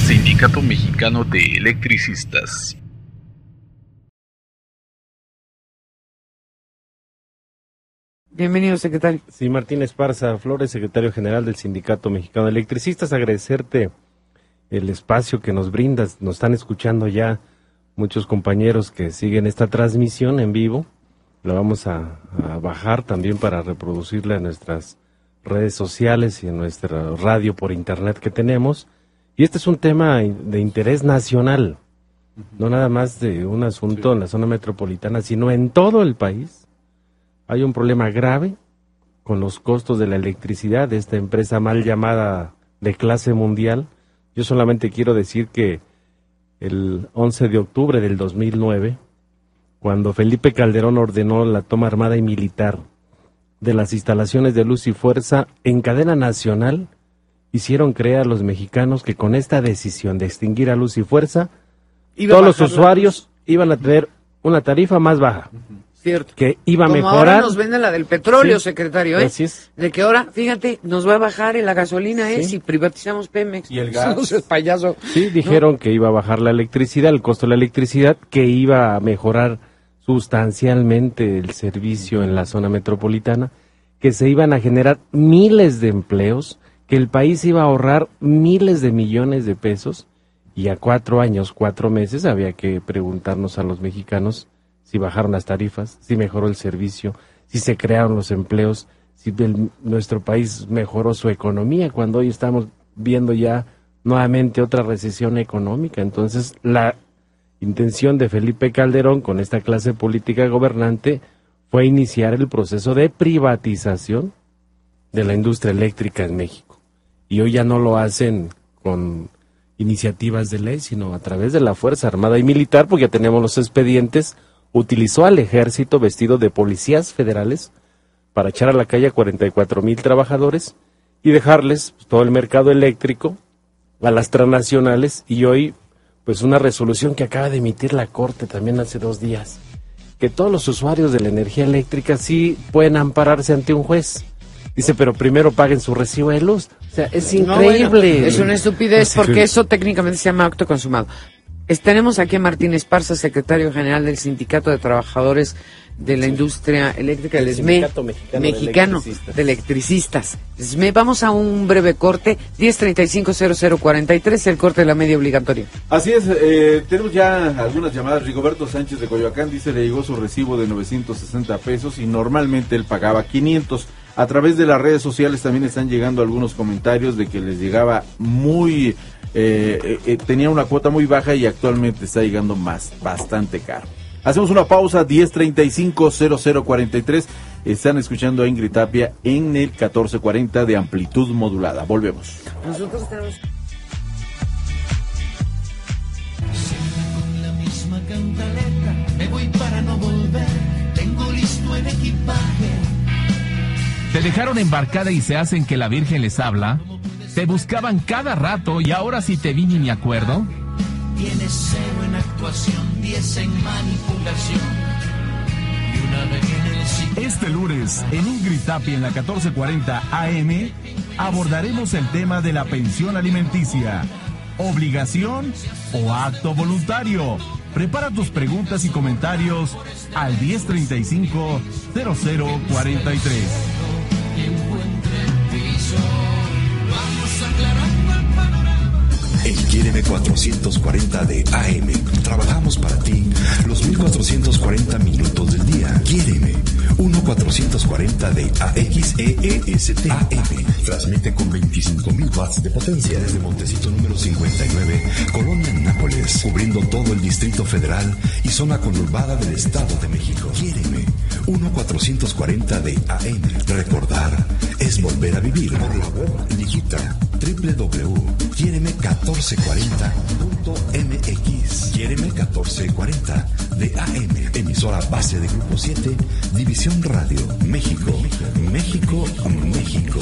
Sindicato Mexicano de Electricistas. Bienvenido, secretario. Sí, Martín Esparza Flores, secretario general del Sindicato Mexicano de Electricistas, agradecerte el espacio que nos brindas. Nos están escuchando ya muchos compañeros que siguen esta transmisión en vivo. La vamos a bajar también para reproducirla en nuestras redes sociales y en nuestra radio por internet que tenemos. Y este es un tema de interés nacional, no nada más de un asunto en la zona metropolitana, sino en todo el país. Hay un problema grave con los costos de la electricidad de esta empresa mal llamada de clase mundial. Yo solamente quiero decir que el 11 de octubre del 2009, cuando Felipe Calderón ordenó la toma armada y militar de las instalaciones de Luz y Fuerza en cadena nacional, hicieron creer a los mexicanos que con esta decisión de extinguir a Luz y Fuerza, todos los usuarios iban a tener una tarifa más baja. Cierto. Que iba a Como mejorar. Ahora nos venden la del petróleo, sí, secretario, ¿eh? Así es. De que ahora, fíjate, nos va a bajar en la gasolina, Sí. si privatizamos Pemex. Y el gas. No seas payaso. Sí, dijeron que iba a bajar la electricidad, el costo de la electricidad, que iba a mejorar sustancialmente el servicio en la zona metropolitana, que se iban a generar miles de empleos, que el país iba a ahorrar miles de millones de pesos, y a 4 años, 4 meses, había que preguntarnos a los mexicanos si bajaron las tarifas, si mejoró el servicio, si se crearon los empleos, si nuestro país mejoró su economía, cuando hoy estamos viendo ya nuevamente otra recesión económica. Entonces, la intención de Felipe Calderón con esta clase política gobernante fue iniciar el proceso de privatización de la industria eléctrica en México. Y hoy ya no lo hacen con iniciativas de ley, sino a través de la Fuerza Armada y Militar, porque ya tenemos los expedientes. Utilizó al ejército vestido de policías federales para echar a la calle a 44,000 trabajadores y dejarles todo el mercado eléctrico a las transnacionales. Y hoy, pues una resolución que acaba de emitir la Corte también hace 2 días, que todos los usuarios de la energía eléctrica sí pueden ampararse ante un juez. Dice, pero primero paguen su recibo de luz. O sea, es increíble. No, bueno, es una estupidez, porque eso técnicamente se llama acto consumado. Tenemos aquí a Martín Esparza, secretario general del Sindicato de Trabajadores de la Industria Eléctrica, el SME, Sindicato Mexicano de Electricistas. SME, vamos a un breve corte, 1035-0043, el corte de la media obligatoria. Así es, tenemos ya algunas llamadas. Rigoberto Sánchez de Coyoacán dice le llegó su recibo de 960 pesos y normalmente él pagaba 500. A través de las redes sociales también están llegando algunos comentarios de que les llegaba muy... tenía una cuota muy baja y actualmente está llegando bastante caro. Hacemos una pausa, 1035-0043. Están escuchando a Ingrid Tapia en el 1440 de amplitud modulada. Volvemos. Nosotros tenemos... Siempre con la misma cantaleta, me voy para no volver, tengo listo el equipaje. ¿Te dejaron embarcada y se hacen que la Virgen les habla? ¿Te buscaban cada rato y ahora sí te vi ni me acuerdo? Tienes 0 en actuación, 10 en manipulación y una vez en el sitio. Este lunes, en Ingrid Tapia en la 1440 AM, abordaremos el tema de la pensión alimenticia. ¿Obligación o acto voluntario? Prepara tus preguntas y comentarios al 1035-0043. En Quiéreme 440 de AM, trabajamos para ti los 1440 minutos del día. Quiéreme, 1440 de AXEEST AM. Transmite con 25,000 watts de potencia desde Montecito número 59, Colonia Nápoles, cubriendo todo el Distrito Federal y zona conurbada del Estado de México. Quiéreme, 1440 de AM. Recordar es volver a vivir. Por la web digita www.quiereme1440.mx. Quiéreme 1440 de AM, emisora base de Grupo 7, División Radio, México, México, México.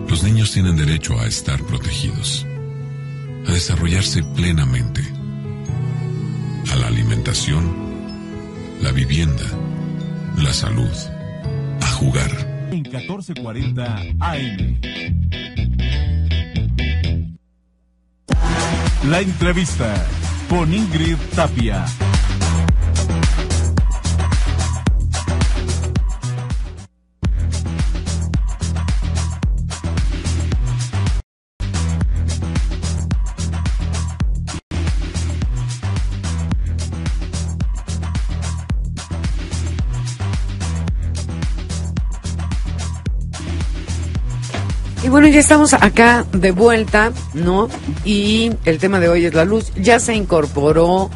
Los niños tienen derecho a estar protegidos, a desarrollarse plenamente, a la alimentación, la vivienda, la salud, a jugar. En 1440 AM. La entrevista con Ingrid Tapia. Y bueno, ya estamos acá de vuelta, ¿no? Y el tema de hoy es la luz. Ya se incorporó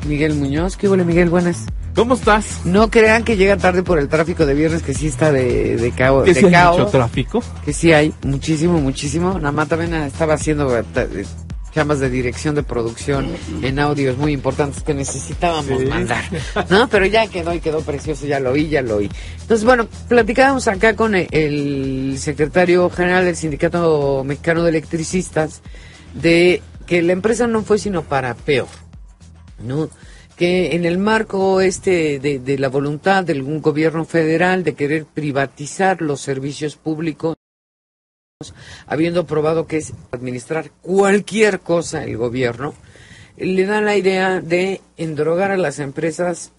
Miguel Muñoz. ¿Qué huele, Miguel? Buenas. ¿Cómo estás? No crean que llega tarde por el tráfico de viernes, que sí está de caos. ¿Que sí hay mucho tráfico? Que sí hay, muchísimo, muchísimo. Nada más también estaba haciendo chambas de dirección de producción en audios muy importantes que necesitábamos mandar, ¿no? Pero ya quedó precioso, ya lo oí. Entonces, bueno, platicábamos acá con el secretario general del Sindicato Mexicano de Electricistas de que la empresa no fue sino para peor, ¿no? Que en el marco de la voluntad de algún gobierno federal de querer privatizar los servicios públicos, habiendo probado que es administrar cualquier cosa el gobierno, le dan la idea de endrogar a las empresas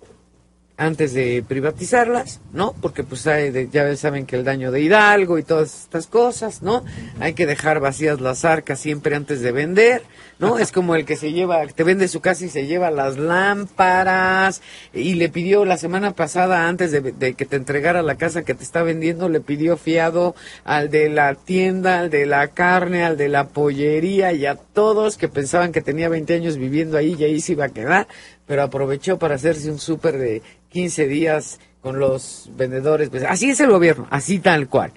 antes de privatizarlas, ¿no? Porque pues ya saben que el daño de Hidalgo y todas estas cosas, ¿no? Hay que dejar vacías las arcas siempre antes de vender, ¿no? Es como el que te vende su casa y se lleva las lámparas, y le pidió la semana pasada, antes de que te entregara la casa que te está vendiendo, le pidió fiado al de la tienda, al de la carne, al de la pollería y a todos que pensaban que tenía 20 años viviendo ahí y ahí se iba a quedar, pero aprovechó para hacerse un súper de 15 días con los vendedores. Pues así es el gobierno, así tal cual.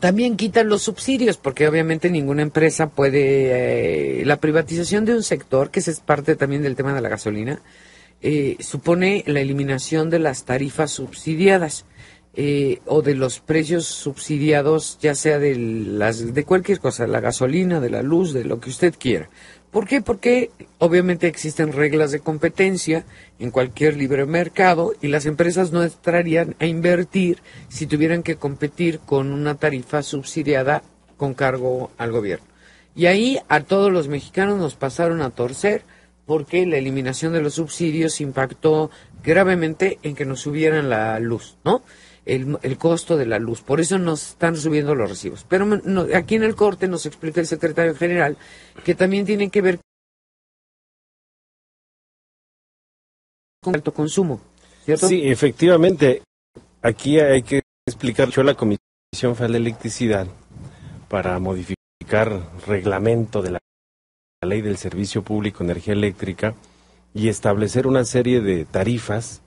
También quitan los subsidios, porque obviamente ninguna empresa puede... la privatización de un sector, que es parte también del tema de la gasolina, supone la eliminación de las tarifas subsidiadas, o de los precios subsidiados, ya sea de cualquier cosa, la gasolina, de la luz, de lo que usted quiera. ¿Por qué? Porque obviamente existen reglas de competencia en cualquier libre mercado y las empresas no entrarían a invertir si tuvieran que competir con una tarifa subsidiada con cargo al gobierno. Y ahí a todos los mexicanos nos pasaron a torcer porque la eliminación de los subsidios impactó gravemente en que nos subieran la luz, ¿no? El costo de la luz. Por eso nos están subiendo los recibos. Pero aquí en el corte nos explica el secretario general que también tiene que ver con alto consumo, ¿cierto? Sí, efectivamente. Aquí hay que explicar que la Comisión Federal de Electricidad, para modificar reglamento de la Ley del Servicio Público de Energía Eléctrica y establecer una serie de tarifas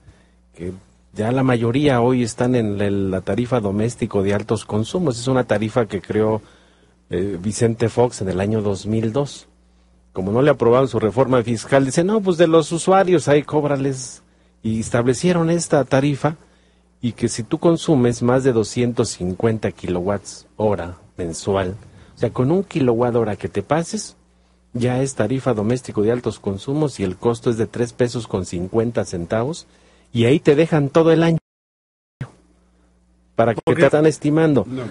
que ya la mayoría hoy están en la tarifa doméstico de altos consumos. Es una tarifa que creó Vicente Fox en el año 2002. Como no le aprobaron su reforma fiscal, dice, no, pues de los usuarios ahí cóbrales. Y establecieron esta tarifa, y que si tú consumes más de 250 kilowatts hora mensual, o sea, con 1 kilowatt hora que te pases, ya es tarifa doméstico de altos consumos y el costo es de 3 pesos con 50 centavos. Y ahí te dejan todo el año. ¿Para qué te están estimando? No.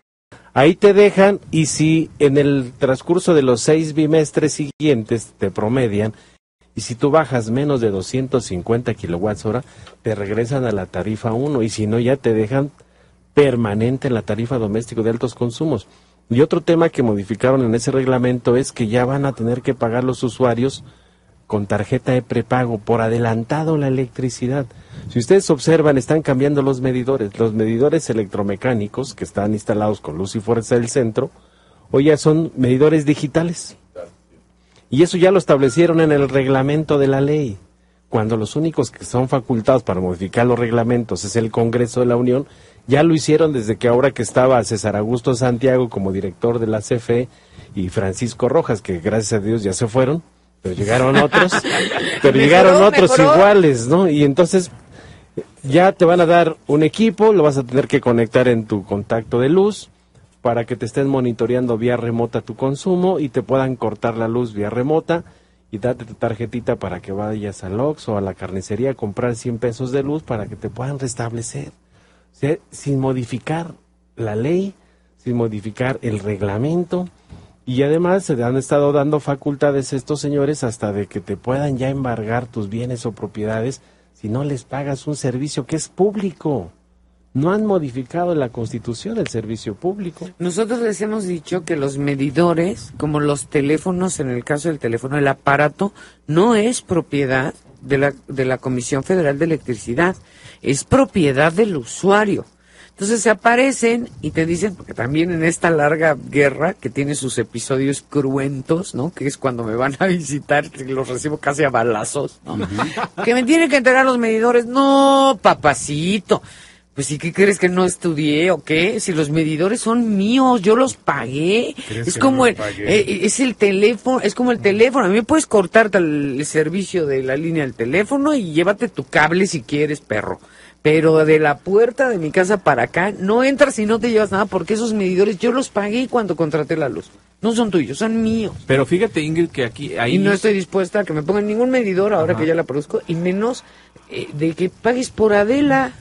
Ahí te dejan, y si en el transcurso de los 6 bimestres siguientes te promedian, y si tú bajas menos de 250 kilowatts hora, te regresan a la tarifa 1, y si no, ya te dejan permanente en la tarifa doméstico de altos consumos. Y otro tema que modificaron en ese reglamento es que ya van a tener que pagar los usuarios con tarjeta de prepago por adelantado la electricidad. Si ustedes observan, están cambiando los medidores electromecánicos que están instalados con luz y fuerza del centro, hoy ya son medidores digitales. Y eso ya lo establecieron en el reglamento de la ley. Cuando los únicos que son facultados para modificar los reglamentos es el Congreso de la Unión, ya lo hicieron desde que ahora que estaba César Augusto Santiago como director de la CFE y Francisco Rojas, que gracias a Dios ya se fueron. Pero llegaron otros, mejoró. Iguales, ¿no? Y entonces ya te van a dar un equipo, lo vas a tener que conectar en tu contacto de luz para que te estén monitoreando vía remota tu consumo y te puedan cortar la luz vía remota y date tu tarjetita para que vayas al Oxxo o a la carnicería a comprar 100 pesos de luz para que te puedan restablecer. O sea, sin modificar la ley, sin modificar el reglamento. Y además se han estado dando facultades a estos señores hasta de que te puedan ya embargar tus bienes o propiedades si no les pagas un servicio que es público. No han modificado en la Constitución el servicio público. Nosotros les hemos dicho que los medidores, como los teléfonos, en el caso del teléfono, el aparato, no es propiedad de la Comisión Federal de Electricidad, es propiedad del usuario. Entonces se aparecen y te dicen, porque también en esta larga guerra que tiene sus episodios cruentos, ¿no? Que es cuando me van a visitar, que los recibo casi a balazos, ¿no? Que me tienen que entregar los medidores. No, papacito. Pues sí, ¿qué crees, que no estudié o qué? Si los medidores son míos, yo los pagué. Es como es el teléfono, es como el teléfono. A mí me puedes cortar el servicio de la línea del teléfono y llévate tu cable si quieres, perro. Pero de la puerta de mi casa para acá no entras y no te llevas nada, porque esos medidores yo los pagué cuando contraté la luz. No son tuyos, son míos. Pero fíjate, Ingrid, que aquí... Y no estoy dispuesta a que me pongan ningún medidor ahora que ya la produzco, y menos de que pagues por Adela.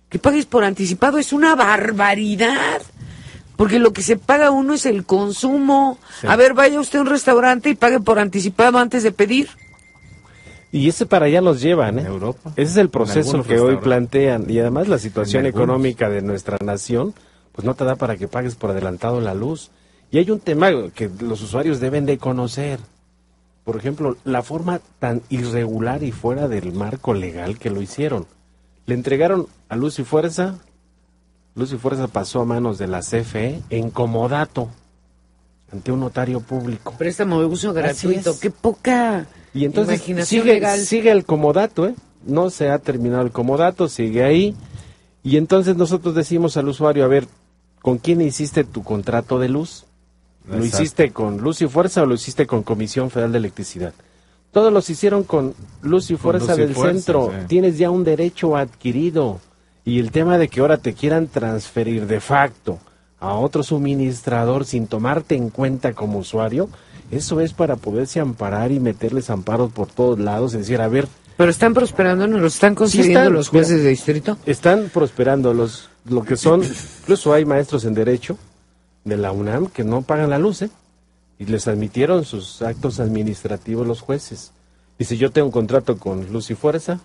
Que pagues por anticipado es una barbaridad, porque lo que se paga uno es el consumo. Sí. A ver, vaya usted a un restaurante y pague por anticipado antes de pedir. Y ese para allá nos llevan, ¿eh? Europa. Ese es el proceso que hoy plantean, y además la situación económica de nuestra nación, pues no te da para que pagues por adelantado la luz. Y hay un tema que los usuarios deben de conocer. Por ejemplo, la forma tan irregular y fuera del marco legal que lo hicieron. Le entregaron a Luz y Fuerza pasó a manos de la CFE en comodato, ante un notario público. Préstamo de uso gratuito, qué poca y entonces imaginación legal. Sigue el comodato, no se ha terminado el comodato, sigue ahí, y entonces nosotros decimos al usuario, a ver, ¿con quién hiciste tu contrato de luz? Exacto. ¿Lo hiciste con Luz y Fuerza o lo hiciste con Comisión Federal de Electricidad? Todos los hicieron con Luz y Fuerza del Centro. Sí. Tienes ya un derecho adquirido. Y el tema de que ahora te quieran transferir de facto a otro suministrador sin tomarte en cuenta como usuario, eso es para poderse amparar y meterles amparos por todos lados. Es decir, a ver... ¿Pero están prosperando? ¿No lo están concediendo los jueces de distrito? Están prosperando lo que son... Incluso hay maestros en Derecho de la UNAM que no pagan la luz, y les admitieron sus actos administrativos los jueces. Dice, yo tengo un contrato con Luz y Fuerza,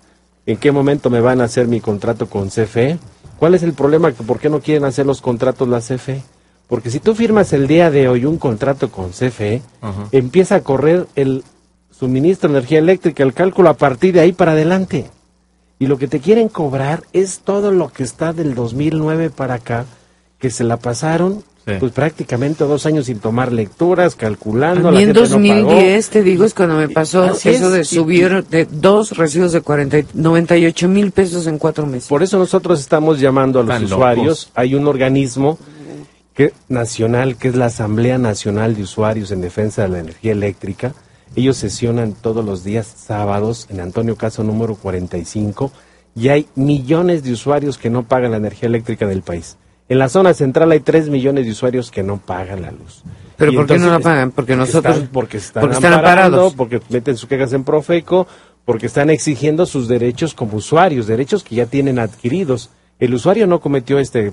¿en qué momento me van a hacer mi contrato con CFE? ¿Cuál es el problema? ¿Por qué no quieren hacer los contratos la CFE? Porque si tú firmas el día de hoy un contrato con CFE, empieza a correr el suministro de energía eléctrica, el cálculo a partir de ahí para adelante. Y lo que te quieren cobrar es todo lo que está del 2009 para acá, que se la pasaron... Pues prácticamente 2 años sin tomar lecturas, calculando. A mí en 2010, te digo, es cuando me pasó eso de subir de 2 recibos de 98,000 pesos en 4 meses. Por eso nosotros estamos llamando a los usuarios. Locos. Hay un organismo nacional, que es la Asamblea Nacional de Usuarios en Defensa de la Energía Eléctrica. Ellos sesionan todos los días sábados en Antonio Caso número 45, y hay millones de usuarios que no pagan la energía eléctrica del país. En la zona central hay 3 millones de usuarios que no pagan la luz. ¿Pero por qué no la pagan? Porque nosotros... Porque están amparados, porque meten sus quejas en Profeco, porque están exigiendo sus derechos como usuarios, derechos que ya tienen adquiridos. El usuario no cometió fue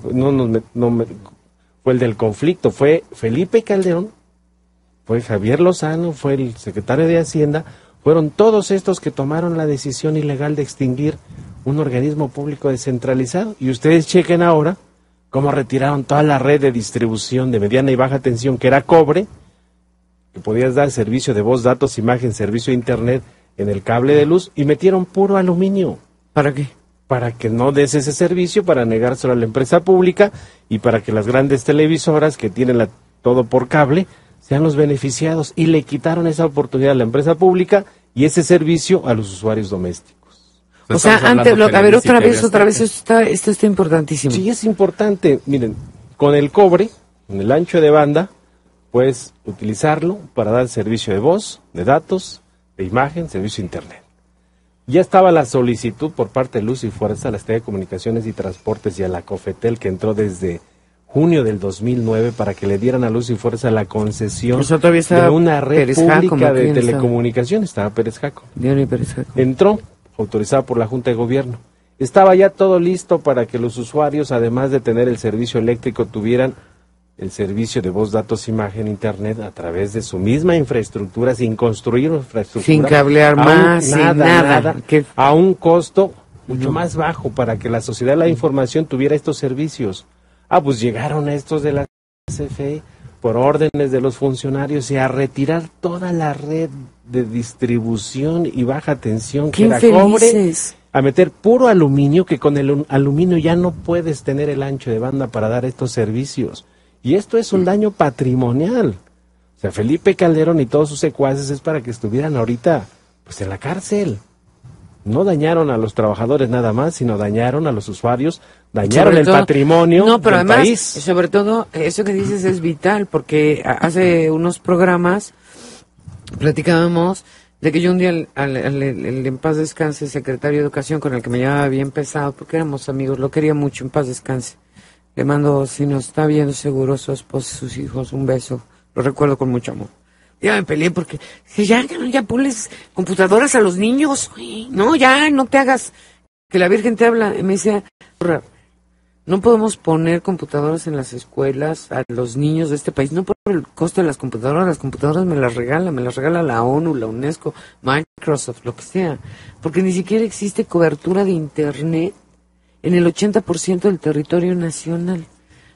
el del conflicto, fue Felipe Calderón, fue Javier Lozano, fue el secretario de Hacienda, fueron todos estos que tomaron la decisión ilegal de extinguir un organismo público descentralizado. Y ustedes chequen ahora cómo retiraron toda la red de distribución de mediana y baja tensión, que era cobre, que podías dar servicio de voz, datos, imagen, servicio de internet en el cable de luz, y metieron puro aluminio. ¿Para qué? Para que no des ese servicio, para negárselo a la empresa pública, y para que las grandes televisoras que tienen todo por cable sean los beneficiados, y le quitaron esa oportunidad a la empresa pública y ese servicio a los usuarios domésticos. O sea, antes, a ver, otra vez, esto está importantísimo. Sí, es importante. Miren, con el cobre, con el ancho de banda, puedes utilizarlo para dar servicio de voz, de datos, de imagen, servicio de internet. Ya estaba la solicitud por parte de Luz y Fuerza a la Secretaría de Comunicaciones y Transportes y a la COFETEL, que entró desde junio del 2009, para que le dieran a Luz y Fuerza la concesión de una red pública de telecomunicaciones. Estaba Pérez Jaco. Entró, autorizada por la Junta de Gobierno. Estaba ya todo listo para que los usuarios, además de tener el servicio eléctrico, tuvieran el servicio de voz, datos, imagen, internet a través de su misma infraestructura, sin construir infraestructura. Sin cablear más, sin nada. A un costo mucho más bajo para que la sociedad de la información tuviera estos servicios. Pues llegaron estos de la CFE por órdenes de los funcionarios y a retirar toda la red de distribución y baja tensión que era cobre, a meter puro aluminio, que con el aluminio ya no puedes tener el ancho de banda para dar estos servicios. Y esto es un daño patrimonial. O sea, Felipe Calderón y todos sus secuaces es para que estuvieran ahorita pues en la cárcel. No dañaron a los trabajadores nada más, sino dañaron a los usuarios, dañaron el patrimonio no, pero del además, país. Sobre todo, eso que dices es vital, porque hace unos programas platicábamos de que yo un día, el en paz descanse, secretario de Educación, con el que me llevaba bien pesado, porque éramos amigos, lo quería mucho, en paz descanse. Le mando, si nos está viendo seguro, su esposa, sus hijos, un beso. Lo recuerdo con mucho amor. Ya me peleé porque ya ponles computadoras a los niños, güey. No, ya no te hagas que la Virgen te habla. Y me decía, no podemos poner computadoras en las escuelas a los niños de este país, no por el costo de las computadoras me las regala la ONU, la UNESCO, Microsoft, lo que sea, porque ni siquiera existe cobertura de internet en el 80% del territorio nacional.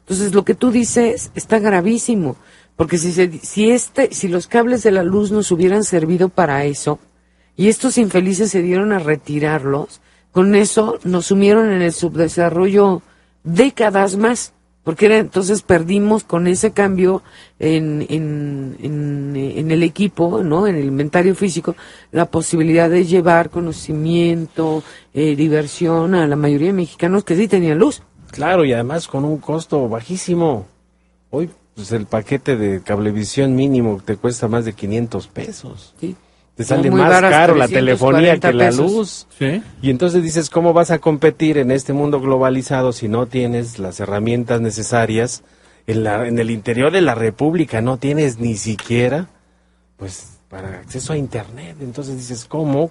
Entonces, lo que tú dices está gravísimo, porque si los cables de la luz nos hubieran servido para eso, y estos infelices se dieron a retirarlos, con eso nos sumieron en el subdesarrollo décadas más, porque entonces perdimos con ese cambio en el equipo, ¿no? En el inventario físico, la posibilidad de llevar conocimiento, diversión a la mayoría de mexicanos que sí tenían luz. Claro, y además con un costo bajísimo. Hoy pues el paquete de cablevisión mínimo te cuesta más de 500 pesos. Sí. Te sale más caro la telefonía que la luz. ¿Sí? Y entonces dices, ¿cómo vas a competir en este mundo globalizado si no tienes las herramientas necesarias? En el interior de la República no tienes ni siquiera, pues, para acceso a Internet. Entonces dices, ¿cómo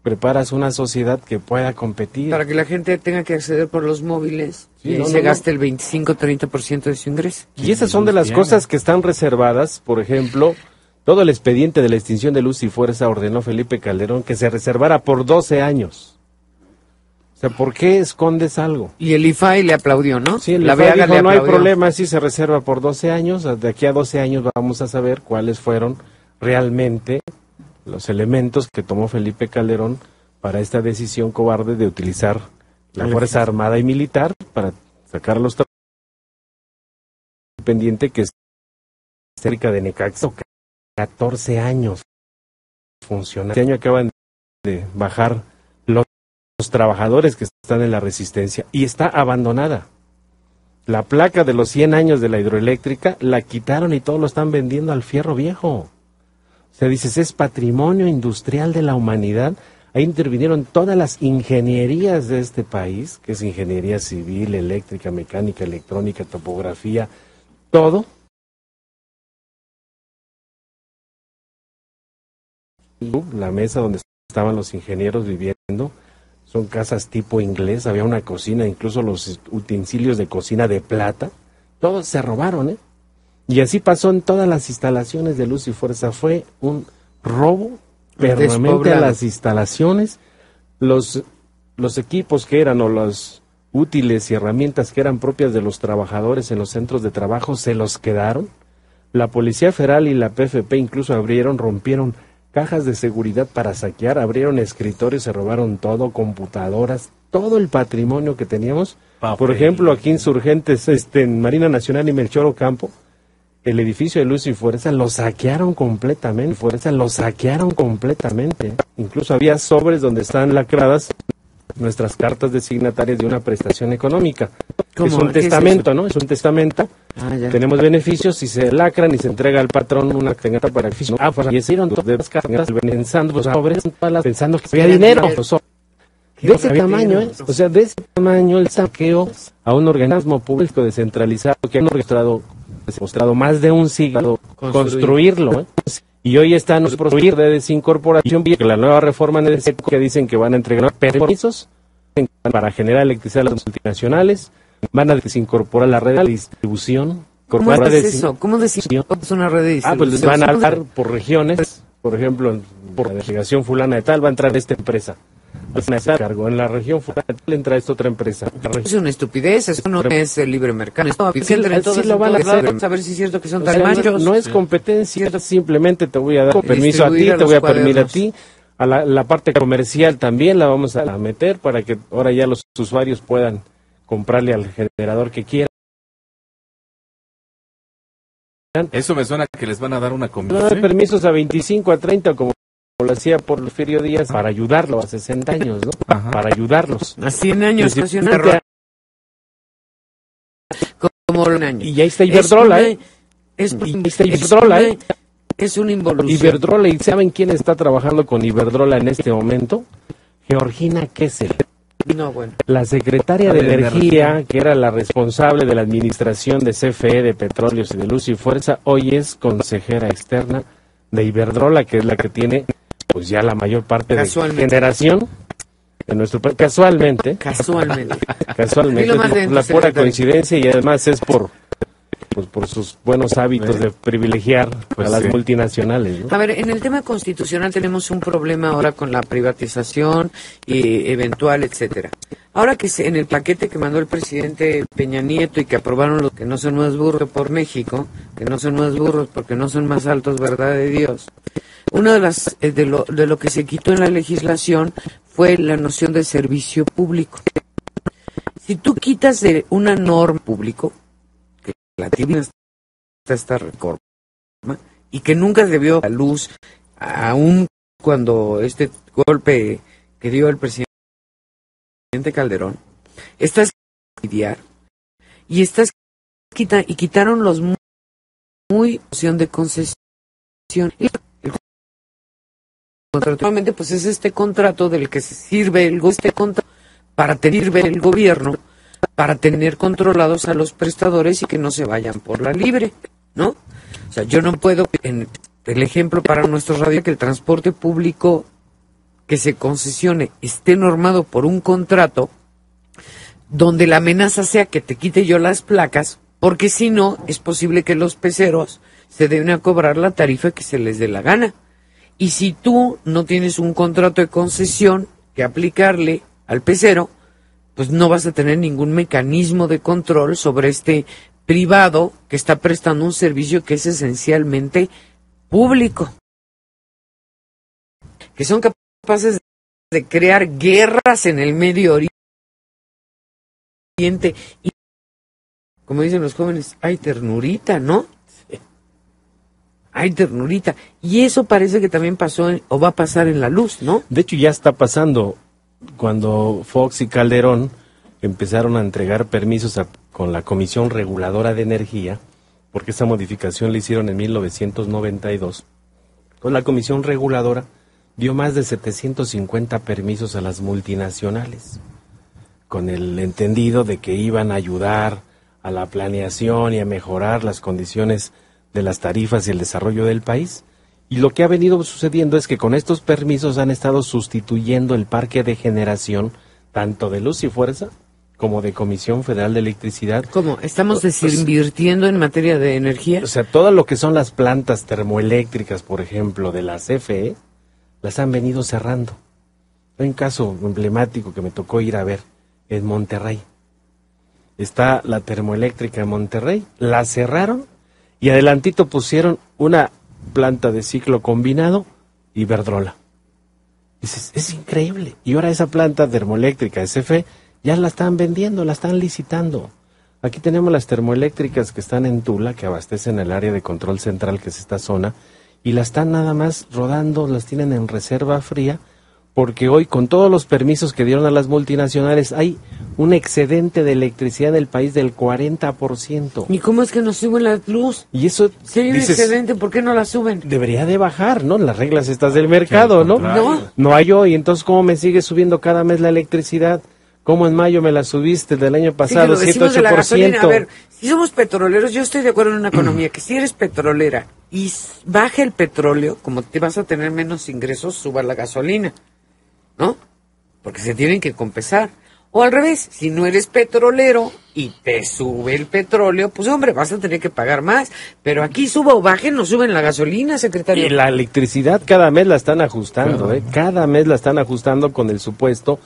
preparas una sociedad que pueda competir? Para que la gente tenga que acceder por los móviles y se gaste el 25-30% de su ingreso. Y esas son de las cosas que están reservadas, por ejemplo. Todo el expediente de la extinción de luz y fuerza ordenó Felipe Calderón que se reservara por 12 años. O sea, ¿por qué escondes algo? Y el IFAI le aplaudió, ¿no? Sí, el IFAI dijo, no hay problema, sí se reserva por 12 años. De aquí a 12 años vamos a saber cuáles fueron realmente los elementos que tomó Felipe Calderón para esta decisión cobarde de utilizar la Fuerza Armada y Militar para sacar a los pendiente que es cerca de Necaxa. 14 años funcionando. Este año acaban de bajar los trabajadores que están en la resistencia y está abandonada. La placa de los 100 años de la hidroeléctrica la quitaron y todo lo están vendiendo al fierro viejo. O sea, dices, es patrimonio industrial de la humanidad. Ahí intervinieron todas las ingenierías de este país, que es ingeniería civil, eléctrica, mecánica, electrónica, topografía, todo. La mesa donde estaban los ingenieros viviendo, son casas tipo inglés, había una cocina, incluso los utensilios de cocina de plata, todos se robaron, ¿eh? Y así pasó en todas las instalaciones de Luz y Fuerza, fue un robo permanente a las instalaciones, los equipos que eran o los útiles y herramientas que eran propias de los trabajadores en los centros de trabajo se los quedaron, la Policía Federal y la PFP incluso rompieron cajas de seguridad para saquear, abrieron escritorios, se robaron todo, computadoras, todo el patrimonio que teníamos. Por ejemplo, aquí Insurgentes, en Marina Nacional y Melchor Ocampo, el edificio de Luz y Fuerza lo saquearon completamente, Incluso había sobres donde están lacradas nuestras cartas designatarias de una prestación económica. Es un testamento, ¿no? Es un testamento. Tenemos beneficios y se lacran y se entrega al patrón una carta para beneficio. Y hicieron de las cartas pensando que había dinero. De ese tamaño, o sea, de ese tamaño el saqueo a un organismo público descentralizado que han demostrado más de un siglo construirlo, ¿eh? Y hoy están los proyectos de desincorporación, que la nueva reforma en el sector que dicen que van a entregar permisos para generar electricidad a las multinacionales, van a desincorporar la red de distribución. ¿Cómo es eso? ¿Cómo decimos es una red de distribución? Pues les van a dar por regiones, por ejemplo, por la delegación fulana de tal va a entrar esta empresa. Cargo en la región fulana de tal entra esta otra empresa. Es una estupidez, eso no es el libre mercado. Sí lo van a hacer. Saber si es cierto que son tan machos. No es competencia, simplemente te voy a dar permiso a ti, te voy a permitir a ti. A la parte comercial también la vamos a meter para que ahora ya los usuarios puedan comprarle al generador que quieran. Eso me suena que les van a dar una comisión. Van a dar permisos a 25, a 30, como lo hacía por Porfirio Díaz, para ayudarlo a 60 años, ¿no? Ajá. Para ayudarlos. A 100 años. Como un año. Y ahí está Iberdrola, Es una involución. Iberdrola, ¿y saben quién está trabajando con Iberdrola en este momento? Georgina Kessel. No, bueno. La secretaria de Energía, que era la responsable de la administración de CFE, de Petróleos y de Luz y Fuerza, hoy es consejera externa de Iberdrola, que es la que tiene pues ya la mayor parte de generación en nuestro país. Casualmente. La pura coincidencia, y además es por sus buenos hábitos de privilegiar a las multinacionales, ¿no? A ver, en el tema constitucional tenemos un problema ahora con la privatización eventual, etcétera. Ahora que en el paquete que mandó el presidente Peña Nieto y que aprobaron los que no son más burros por México, que no son más burros porque no son más altos, verdad de Dios. Una de las de lo que se quitó en la legislación fue la noción de servicio público. Si tú quitas de una norma público la tiene esta reforma y que nunca se vio a la luz, aún cuando este golpe que dio el presidente Calderón, estás lidiar y quitaron los muy opción de concesión. Normalmente pues es este contrato del que se sirve este contrato para tener el gobierno, para tener controlados a los prestadores y que no se vayan por la libre, ¿no? O sea, yo no puedo, en el ejemplo para nuestro radio, que el transporte público que se concesione esté normado por un contrato donde la amenaza sea que te quite yo las placas, porque si no, es posible que los peceros se den a cobrar la tarifa que se les dé la gana. Y si tú no tienes un contrato de concesión que aplicarle al pecero, pues no vas a tener ningún mecanismo de control sobre este privado que está prestando un servicio que es esencialmente público. Que son capaces de crear guerras en el Medio Oriente. Y, como dicen los jóvenes, hay ternurita, ¿no? Hay ternurita. Y eso parece que también pasó o va a pasar en la luz, ¿no? De hecho, ya está pasando. Cuando Fox y Calderón empezaron a entregar permisos con la Comisión Reguladora de Energía, porque esa modificación la hicieron en 1992, con la Comisión Reguladora dio más de 750 permisos a las multinacionales, con el entendido de que iban a ayudar a la planeación y a mejorar las condiciones de las tarifas y el desarrollo del país. Y lo que ha venido sucediendo es que con estos permisos han estado sustituyendo el parque de generación, tanto de Luz y Fuerza como de Comisión Federal de Electricidad. ¿Cómo? ¿Estamos desinvirtiendo en materia de energía? O sea, todo lo que son las plantas termoeléctricas, por ejemplo, de la CFE, las han venido cerrando. Hay un caso emblemático que me tocó ir a ver en Monterrey. Está la termoeléctrica en Monterrey, la cerraron y adelantito pusieron una planta de ciclo combinado, Iberdrola. Dices, es increíble. Y ahora esa planta termoeléctrica SF ya la están vendiendo, la están licitando. Aquí tenemos las termoeléctricas que están en Tula, que abastecen el área de control central, que es esta zona, y la están nada más rodando, las tienen en reserva fría, porque hoy con todos los permisos que dieron a las multinacionales hay un excedente de electricidad en el país del 40%. ¿Y cómo es que nos suben la luz? Y eso, si hay un excedente, ¿por qué no la suben? Debería de bajar, ¿no? Las reglas estas del mercado, ¿no? No hay hoy, entonces ¿cómo me sigue subiendo cada mes la electricidad? ¿Cómo en mayo me la subiste del año pasado, sí, 108%? De la gasolina. A ver, si somos petroleros, yo estoy de acuerdo en una economía que si eres petrolera y baja el petróleo, como te vas a tener menos ingresos, suba la gasolina, ¿no? Porque se tienen que compensar. O al revés, si no eres petrolero y te sube el petróleo, pues hombre, vas a tener que pagar más. Pero aquí suba o baje, no suben la gasolina, secretario. Y la electricidad cada mes la están ajustando, cada mes la están ajustando con el supuesto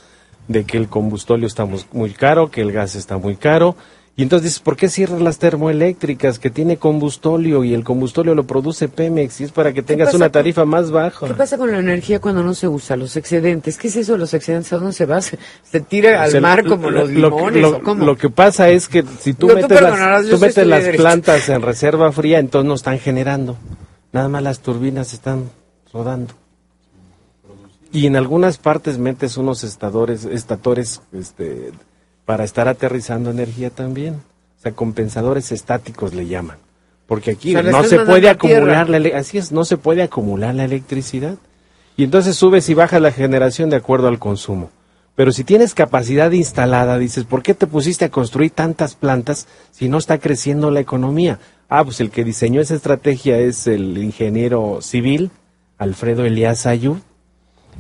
de que el combustible está muy caro, que el gas está muy caro. Y entonces dices, ¿por qué cierras las termoeléctricas que tiene combustóleo y el combustóleo lo produce Pemex y es para que tengas una tarifa más baja? ¿Qué pasa con la energía cuando no se usa? Los excedentes, ¿qué es eso de los excedentes? ¿A dónde se va? ¿Se tira al mar como los limones o cómo? Lo que pasa es que si tú metes las plantas en reserva fría, entonces no están generando. Nada más las turbinas están rodando. Y en algunas partes metes unos estatores, para estar aterrizando energía también. O sea, compensadores estáticos le llaman. Porque aquí no se puede acumular no se puede acumular la electricidad. Y entonces subes y bajas la generación de acuerdo al consumo. Pero si tienes capacidad instalada, dices, ¿por qué te pusiste a construir tantas plantas si no está creciendo la economía? Pues el que diseñó esa estrategia es el ingeniero civil, Alfredo Elías Ayub.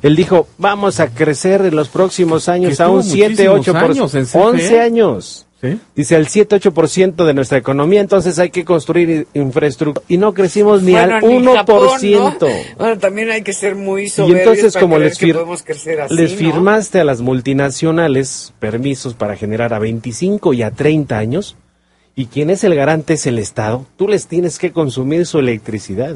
Él dijo, vamos a crecer en los próximos años a un 7-8%, 11 años. ¿Sí? Dice, al 7-8% de nuestra economía, entonces hay que construir infraestructura. Y no crecimos ni al 1%. Japón, ¿no? Bueno, también hay que ser muy soberbios. Y entonces, como podemos crecer así, les firmaste a las multinacionales permisos para generar a 25 y a 30 años, y quien es el garante es el Estado, tú les tienes que consumir su electricidad,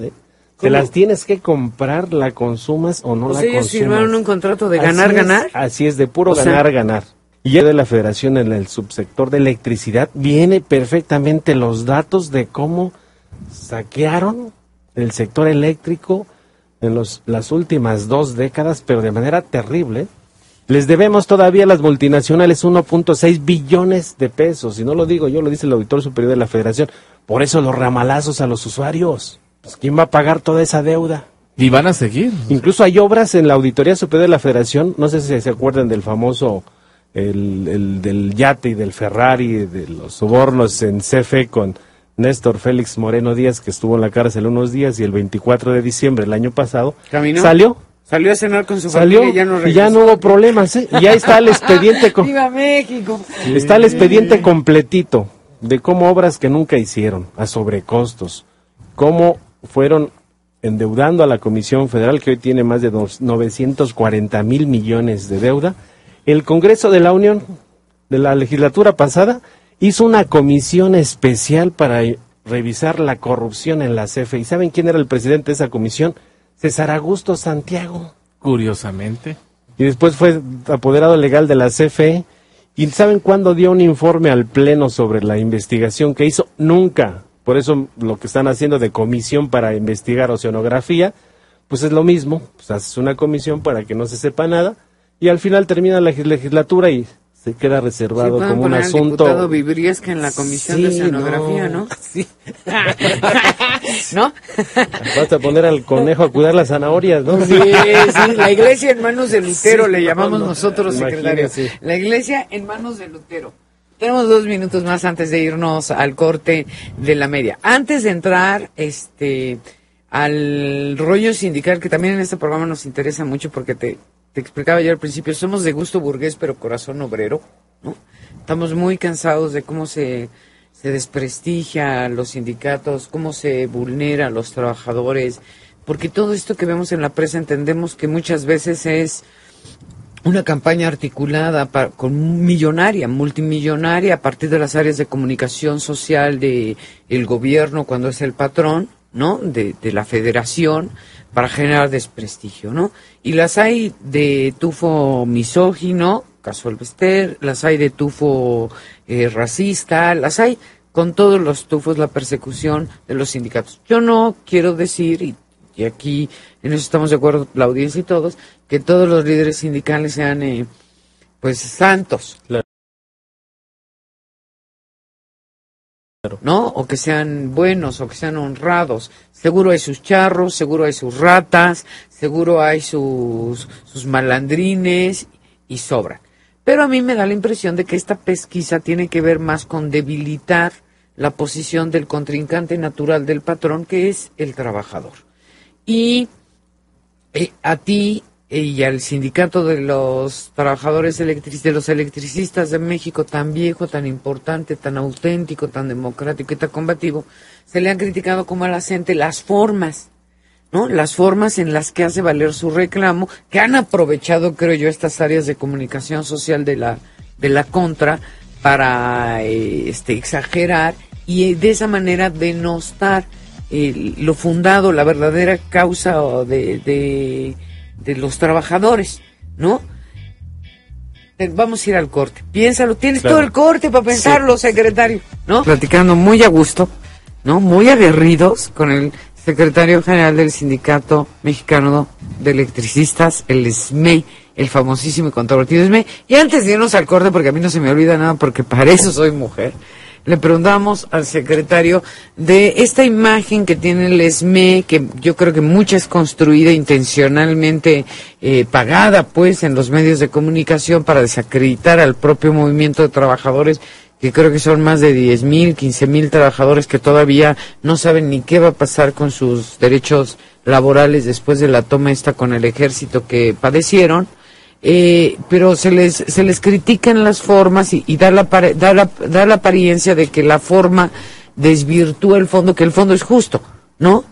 Te las tienes que comprar, la consumas o no la consumas. Ellos firmaron un contrato de ganar. Así es, de puro ganar. Y ya de la Federación en el subsector de electricidad viene perfectamente los datos de cómo saquearon el sector eléctrico en las últimas 2 décadas, pero de manera terrible. Les debemos todavía a las multinacionales 1.6 billones de pesos. Y no lo digo yo, lo dice el Auditor Superior de la Federación. Por eso los ramalazos a los usuarios. Pues, ¿quién va a pagar toda esa deuda? Y van a seguir. Incluso hay obras en la Auditoría Superior de la Federación, no sé si se acuerdan del famoso, del yate y del Ferrari, de los sobornos en CFE con Néstor Félix Moreno Díaz, que estuvo en la cárcel unos días, y el 24 de diciembre del año pasado, ¿caminó? Salió a cenar con su familia y ya no hubo problemas, Y ya está el expediente. ¡Viva México! Está el expediente completito de cómo obras que nunca hicieron, a sobrecostos, cómo fueron endeudando a la Comisión Federal, que hoy tiene más de 940,000 millones de deuda. El Congreso de la Unión, de la legislatura pasada, hizo una comisión especial para revisar la corrupción en la CFE. ¿Y saben quién era el presidente de esa comisión? César Augusto Santiago. Curiosamente. Y después fue apoderado legal de la CFE. ¿Y saben cuándo dio un informe al Pleno sobre la investigación que hizo? Nunca. Por eso lo que están haciendo de comisión para investigar oceanografía, pues es lo mismo, pues haces una comisión para que no se sepa nada, y al final termina la legislatura y se queda reservado como un asunto. Diputado Vibriesca en la comisión de oceanografía, ¿no? Sí. ¿No? Vas a poner al conejo a cuidar las zanahorias, ¿no? Sí, la iglesia en manos de Lutero, le llamamos nosotros, secretario. La iglesia en manos de Lutero. Tenemos 2 minutos más antes de irnos al corte de la media. Antes de entrar al rollo sindical, que también en este programa nos interesa mucho porque te explicaba yo al principio, somos de gusto burgués pero corazón obrero, ¿no? Estamos muy cansados de cómo se desprestigia a los sindicatos, cómo se vulnera a los trabajadores, porque todo esto que vemos en la prensa entendemos que muchas veces es una campaña articulada multimillonaria a partir de las áreas de comunicación social de el gobierno cuando es el patrón, ¿no? De la federación, para generar desprestigio, ¿no? Y las hay de tufo misógino, caso Elvester, las hay de tufo racista, las hay con todos los tufos, la persecución de los sindicatos. Yo no quiero decir, y aquí en eso estamos de acuerdo la audiencia y todos, que todos los líderes sindicales sean pues santos, claro, ¿no? O que sean buenos, o que sean honrados. Seguro hay sus charros, seguro hay sus ratas, seguro hay sus malandrines, y sobran. Pero a mí me da la impresión de que esta pesquisa tiene que ver más con debilitar la posición del contrincante natural del patrón, que es el trabajador. Y a ti, y al sindicato de los trabajadores de los electricistas de México, tan viejo, tan importante, tan auténtico, tan democrático y tan combativo, se le han criticado como a la gente las formas, ¿no? Las formas en las que hace valer su reclamo, que han aprovechado, creo yo, estas áreas de comunicación social de la contra para exagerar y de esa manera denostar lo fundado, la verdadera causa de los trabajadores, ¿no? Vamos a ir al corte. Piénsalo, tienes todo el corte para pensarlo, secretario, ¿no? Platicando muy a gusto, ¿no? Muy aguerridos con el secretario general del Sindicato Mexicano de Electricistas, el SME, el famosísimo y controvertido SME. Y antes de irnos al corte, porque a mí no se me olvida nada, porque para eso soy mujer, le preguntamos al secretario de esta imagen que tiene el SME, que yo creo que mucha es construida intencionalmente, pagada pues en los medios de comunicación para desacreditar al propio movimiento de trabajadores, que creo que son más de 10,000, 15,000 trabajadores que todavía no saben ni qué va a pasar con sus derechos laborales después de la toma con el ejército que padecieron. Pero se les critican las formas y da la apariencia de que la forma desvirtúa el fondo, que el fondo es justo, ¿no?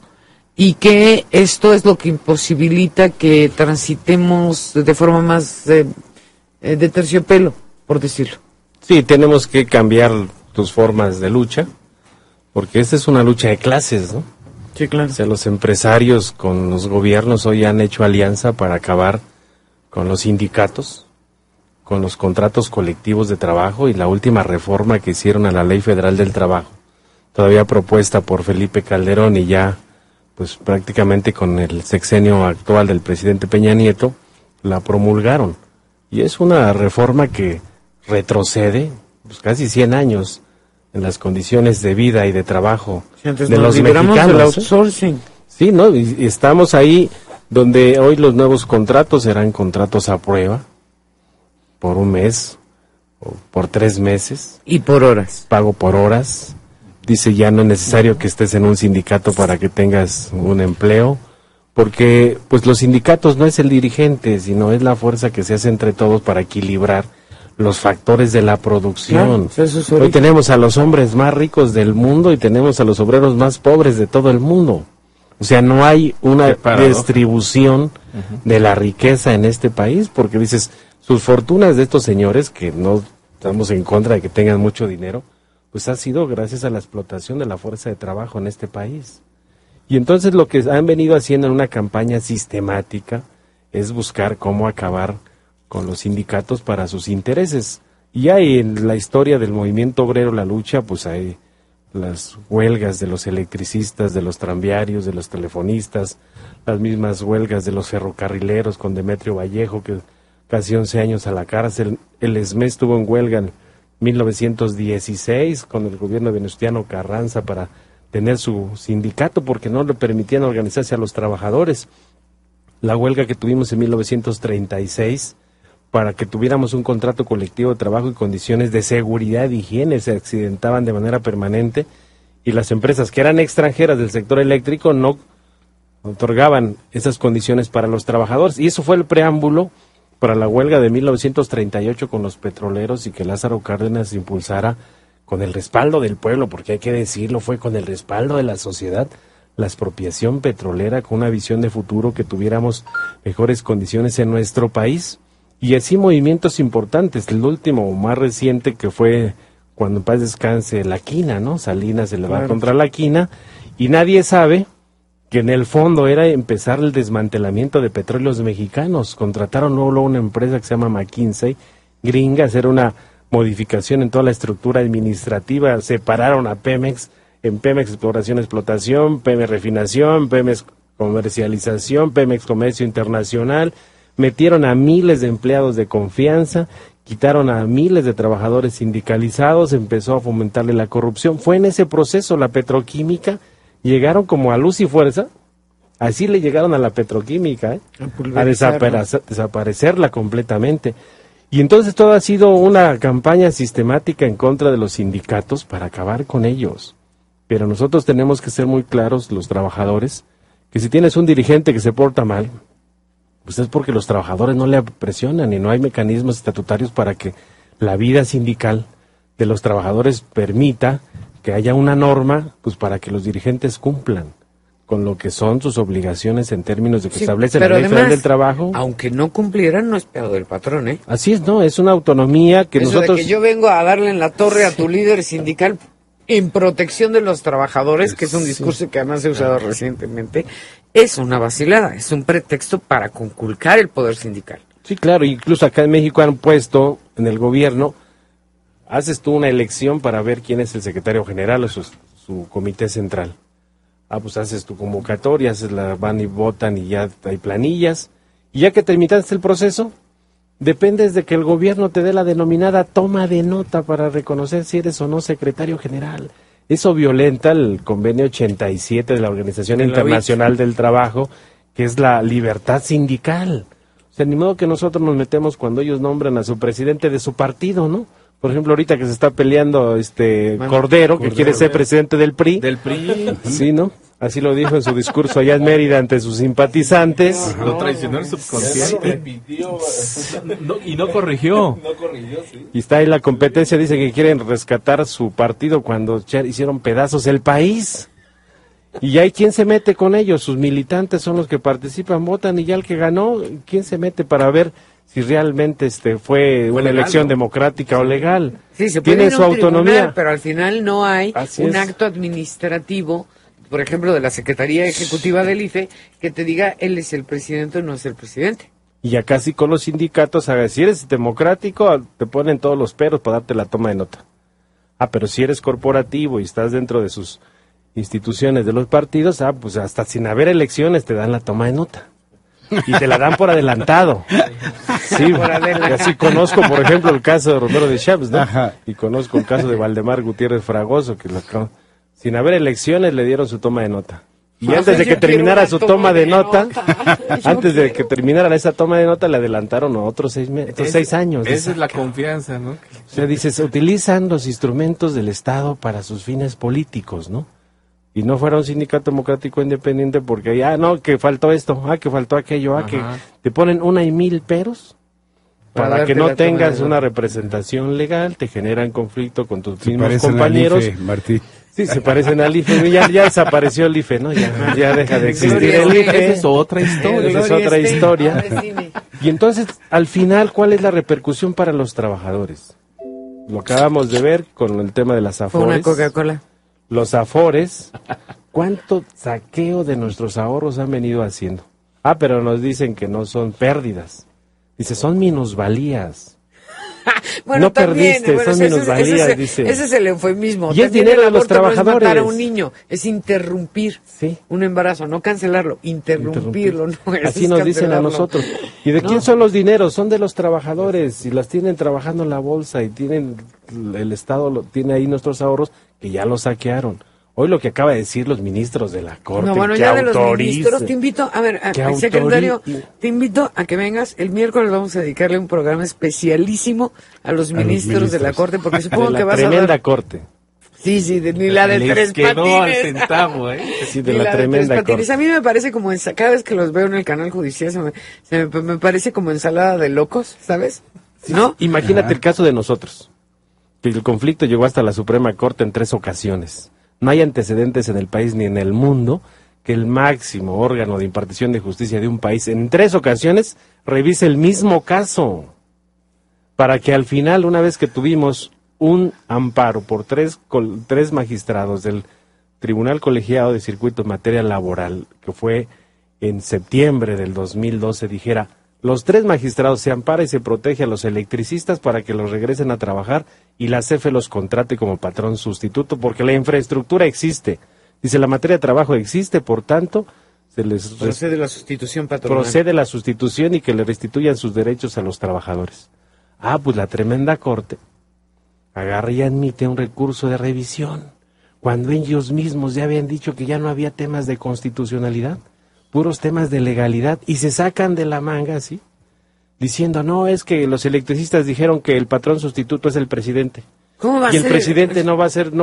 Y que esto es lo que imposibilita que transitemos de forma más de terciopelo, por decirlo. Sí, tenemos que cambiar tus formas de lucha, porque esta es una lucha de clases, ¿no? Sí, claro. O sea, los empresarios con los gobiernos hoy han hecho alianza para acabar con los sindicatos, con los contratos colectivos de trabajo y la última reforma que hicieron a la Ley Federal del Trabajo, todavía propuesta por Felipe Calderón y ya pues prácticamente con el sexenio actual del presidente Peña Nieto, la promulgaron. Y es una reforma que retrocede pues, casi 100 años en las condiciones de vida y de trabajo de los mexicanos. Del outsourcing. Sí, ¿no? Y estamos ahí donde hoy los nuevos contratos serán contratos a prueba, por un mes, o por 3 meses. Y por horas. Pago por horas. Dice, ya no es necesario que estés en un sindicato para que tengas un empleo, porque pues los sindicatos no es el dirigente, sino es la fuerza que se hace entre todos para equilibrar los factores de la producción. Claro, hoy tenemos a los hombres más ricos del mundo y tenemos a los obreros más pobres de todo el mundo. O sea, no hay una distribución de la riqueza en este país, porque dices, sus fortunas de estos señores, que no estamos en contra de que tengan mucho dinero, pues ha sido gracias a la explotación de la fuerza de trabajo en este país. Y entonces lo que han venido haciendo en una campaña sistemática es buscar cómo acabar con los sindicatos para sus intereses. Y hay en la historia del movimiento obrero, la lucha, pues hay las huelgas de los electricistas, de los tranviarios, de los telefonistas, las mismas huelgas de los ferrocarrileros con Demetrio Vallejo, que casi 11 años a la cárcel. El SME estuvo en huelga en 1916 con el gobierno de Venustiano Carranza para tener su sindicato, porque no le permitían organizarse a los trabajadores. La huelga que tuvimos en 1936 para que tuviéramos un contrato colectivo de trabajo y condiciones de seguridad y higiene, se accidentaban de manera permanente y las empresas que eran extranjeras del sector eléctrico no otorgaban esas condiciones para los trabajadores, y eso fue el preámbulo para la huelga de 1938 con los petroleros, y que Lázaro Cárdenas impulsara con el respaldo del pueblo, porque hay que decirlo, fue con el respaldo de la sociedad, la expropiación petrolera, con una visión de futuro, que tuviéramos mejores condiciones en nuestro país. Y así movimientos importantes, el último más reciente que fue cuando en paz descanse la quina, ¿no? Salinas se le va contra la quina, y nadie sabe que en el fondo era empezar el desmantelamiento de petróleos mexicanos. Contrataron luego una empresa que se llama McKinsey, gringa, hacer una modificación en toda la estructura administrativa, separaron a Pemex, en Pemex Exploración Explotación, Pemex Refinación, Pemex Comercialización, Pemex Comercio Internacional, metieron a miles de empleados de confianza, quitaron a miles de trabajadores sindicalizados, empezó a fomentarle la corrupción. Fue en ese proceso la petroquímica, llegaron como a luz y fuerza, así le llegaron a la petroquímica, a desaparecerla completamente. Y entonces todo ha sido una campaña sistemática en contra de los sindicatos para acabar con ellos. Pero nosotros tenemos que ser muy claros, los trabajadores, que si tienes un dirigente que se porta mal, Pues es porque los trabajadores no le presionan y no hay mecanismos estatutarios para que la vida sindical de los trabajadores permita que haya una norma, pues para que los dirigentes cumplan con lo que son sus obligaciones en términos de que establece la Ley Federal del Trabajo. Aunque no cumplieran, no es pedo del patrón, ¿eh? Así es, no, es una autonomía que Eso nosotros... de que yo vengo a darle en la torre a tu líder sindical en protección de los trabajadores, que es un discurso que además se ha usado recientemente, es una vacilada, es un pretexto para conculcar el poder sindical. Sí, claro, incluso acá en México han puesto en el gobierno, haces tú una elección para ver quién es el secretario general o su comité central. Pues haces tu convocatoria, van y votan y ya hay planillas. Y ya que terminaste el proceso, dependes de que el gobierno te dé la denominada toma de nota para reconocer si eres o no secretario general. Eso violenta el convenio 87 de la Organización Internacional del Trabajo, que es la libertad sindical. O sea, ni modo que nosotros nos metemos cuando ellos nombran a su presidente de su partido, ¿no? Por ejemplo, ahorita que se está peleando Cordero, que quiere ser presidente del PRI. Del PRI. Sí, ¿no? Así lo dijo en su discurso allá en Mérida ante sus simpatizantes. Lo traicionó el subconsciente. Y no corrigió. Sí. Y está ahí la competencia, dice que quieren rescatar su partido cuando hicieron pedazos el país. Y hay quien se mete con ellos, sus militantes son los que participan, votan y ya el que ganó, ¿quién se mete para ver si realmente fue una elección democrática o legal? Sí, se tiene puede ir a su un autonomía, tribunal, pero al final no hay un es. acto administrativo, por ejemplo, de la Secretaría Ejecutiva del IFE, que te diga él es el presidente o no es el presidente. Y acá sí con los sindicatos, si eres democrático, te ponen todos los peros para darte la toma de nota. Pero si eres corporativo y estás dentro de sus instituciones de los partidos, pues hasta sin haber elecciones te dan la toma de nota. Y te la dan por adelantado. Sí, así conozco, por ejemplo, el caso de Romero de Champs, ¿no? Ajá. Y conozco el caso de Valdemar Gutiérrez Fragoso, que sin haber elecciones le dieron su toma de nota. Y antes de que terminara su toma de nota, antes de que terminara esa toma de nota, le adelantaron otros 6 años. Esa es la confianza, ¿no? O sea, dices, utilizan los instrumentos del Estado para sus fines políticos, ¿no? Y no fuera un sindicato democrático independiente porque, que faltó esto, que faltó aquello, que te ponen 1,000 peros para que no tengas una representación legal, te generan conflicto con tus mismos compañeros. IFE, Martí. Sí, se parecen al IFE, ya desapareció el IFE, ¿no? Ya deja de existir el IFE. Esa es otra historia. Esa es otra historia. Y entonces, al final, ¿cuál es la repercusión para los trabajadores? Lo acabamos de ver con el tema de las afores. Una Coca-Cola. Los afores, ¿cuánto saqueo de nuestros ahorros han venido haciendo? Pero nos dicen que no son pérdidas. Dice, son minusvalías. Bueno, no también, perdiste, son minusvalías, dice. Ese es el eufemismo. Y es dinero de los trabajadores. No es matar a un niño, es interrumpir un embarazo, no cancelarlo, interrumpirlo. No, así nos dicen a nosotros. ¿Y de quién son los dineros? Son de los trabajadores. Y las tienen trabajando en la bolsa y tienen el Estado tiene ahí nuestros ahorros que ya los saquearon. Hoy lo que acaba de decir los ministros de la Corte, no, bueno, que ya de los autorice, ministros, te invito, a ver, secretario, te invito a que vengas, el miércoles vamos a dedicarle un programa especialísimo a los ministros de la Corte, porque supongo que vas a dar... tremenda Corte. Sí, ni la de tres patines. Al centavo, Sí, de la tremenda Corte. A mí me parece como, cada vez que los veo en el canal judicial, me parece como ensalada de locos, ¿sabes? Sí, ¿no? Imagínate el caso de nosotros, que el conflicto llegó hasta la Suprema Corte en 3 ocasiones. No hay antecedentes en el país ni en el mundo que el máximo órgano de impartición de justicia de un país en 3 ocasiones revise el mismo caso. Para que al final, una vez que tuvimos un amparo por 3 magistrados del Tribunal Colegiado de Circuito en materia laboral, que fue en septiembre del 2012, dijera, los 3 magistrados se ampara y se protege a los electricistas para que los regresen a trabajar y la CFE los contrate como patrón sustituto, porque la infraestructura existe. Dice, la materia de trabajo existe, por tanto, se les procede la sustitución patronal. Procede la sustitución y que le restituyan sus derechos a los trabajadores. Pues la tremenda Corte agarra y admite un recurso de revisión, cuando ellos mismos ya habían dicho que ya no había temas de constitucionalidad, puros temas de legalidad, y se sacan de la manga, ¿sí? Diciendo, no, es que los electricistas dijeron que el patrón sustituto es el presidente. ¿Cómo va a ser? Y el presidente no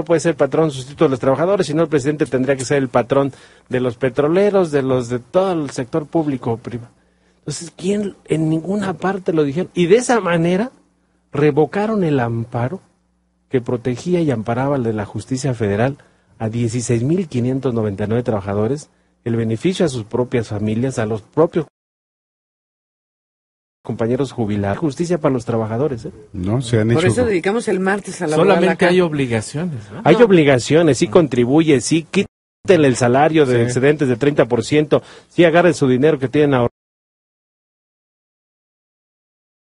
puede ser patrón sustituto de los trabajadores, sino el presidente tendría que ser el patrón de los petroleros, de todo el sector público o privado. Entonces, ¿quién en ninguna parte lo dijeron? Y de esa manera revocaron el amparo que protegía y amparaba el de la justicia federal a 16.599 trabajadores, el beneficio a sus propias familias, a los propios compañeros jubilados, justicia para los trabajadores. No, se han Por hecho... eso dedicamos el martes a la Solamente hay obligaciones, ¿no? Hay obligaciones, sí contribuye, sí quítenle el salario de excedentes del 30%, sí agarren su dinero que tienen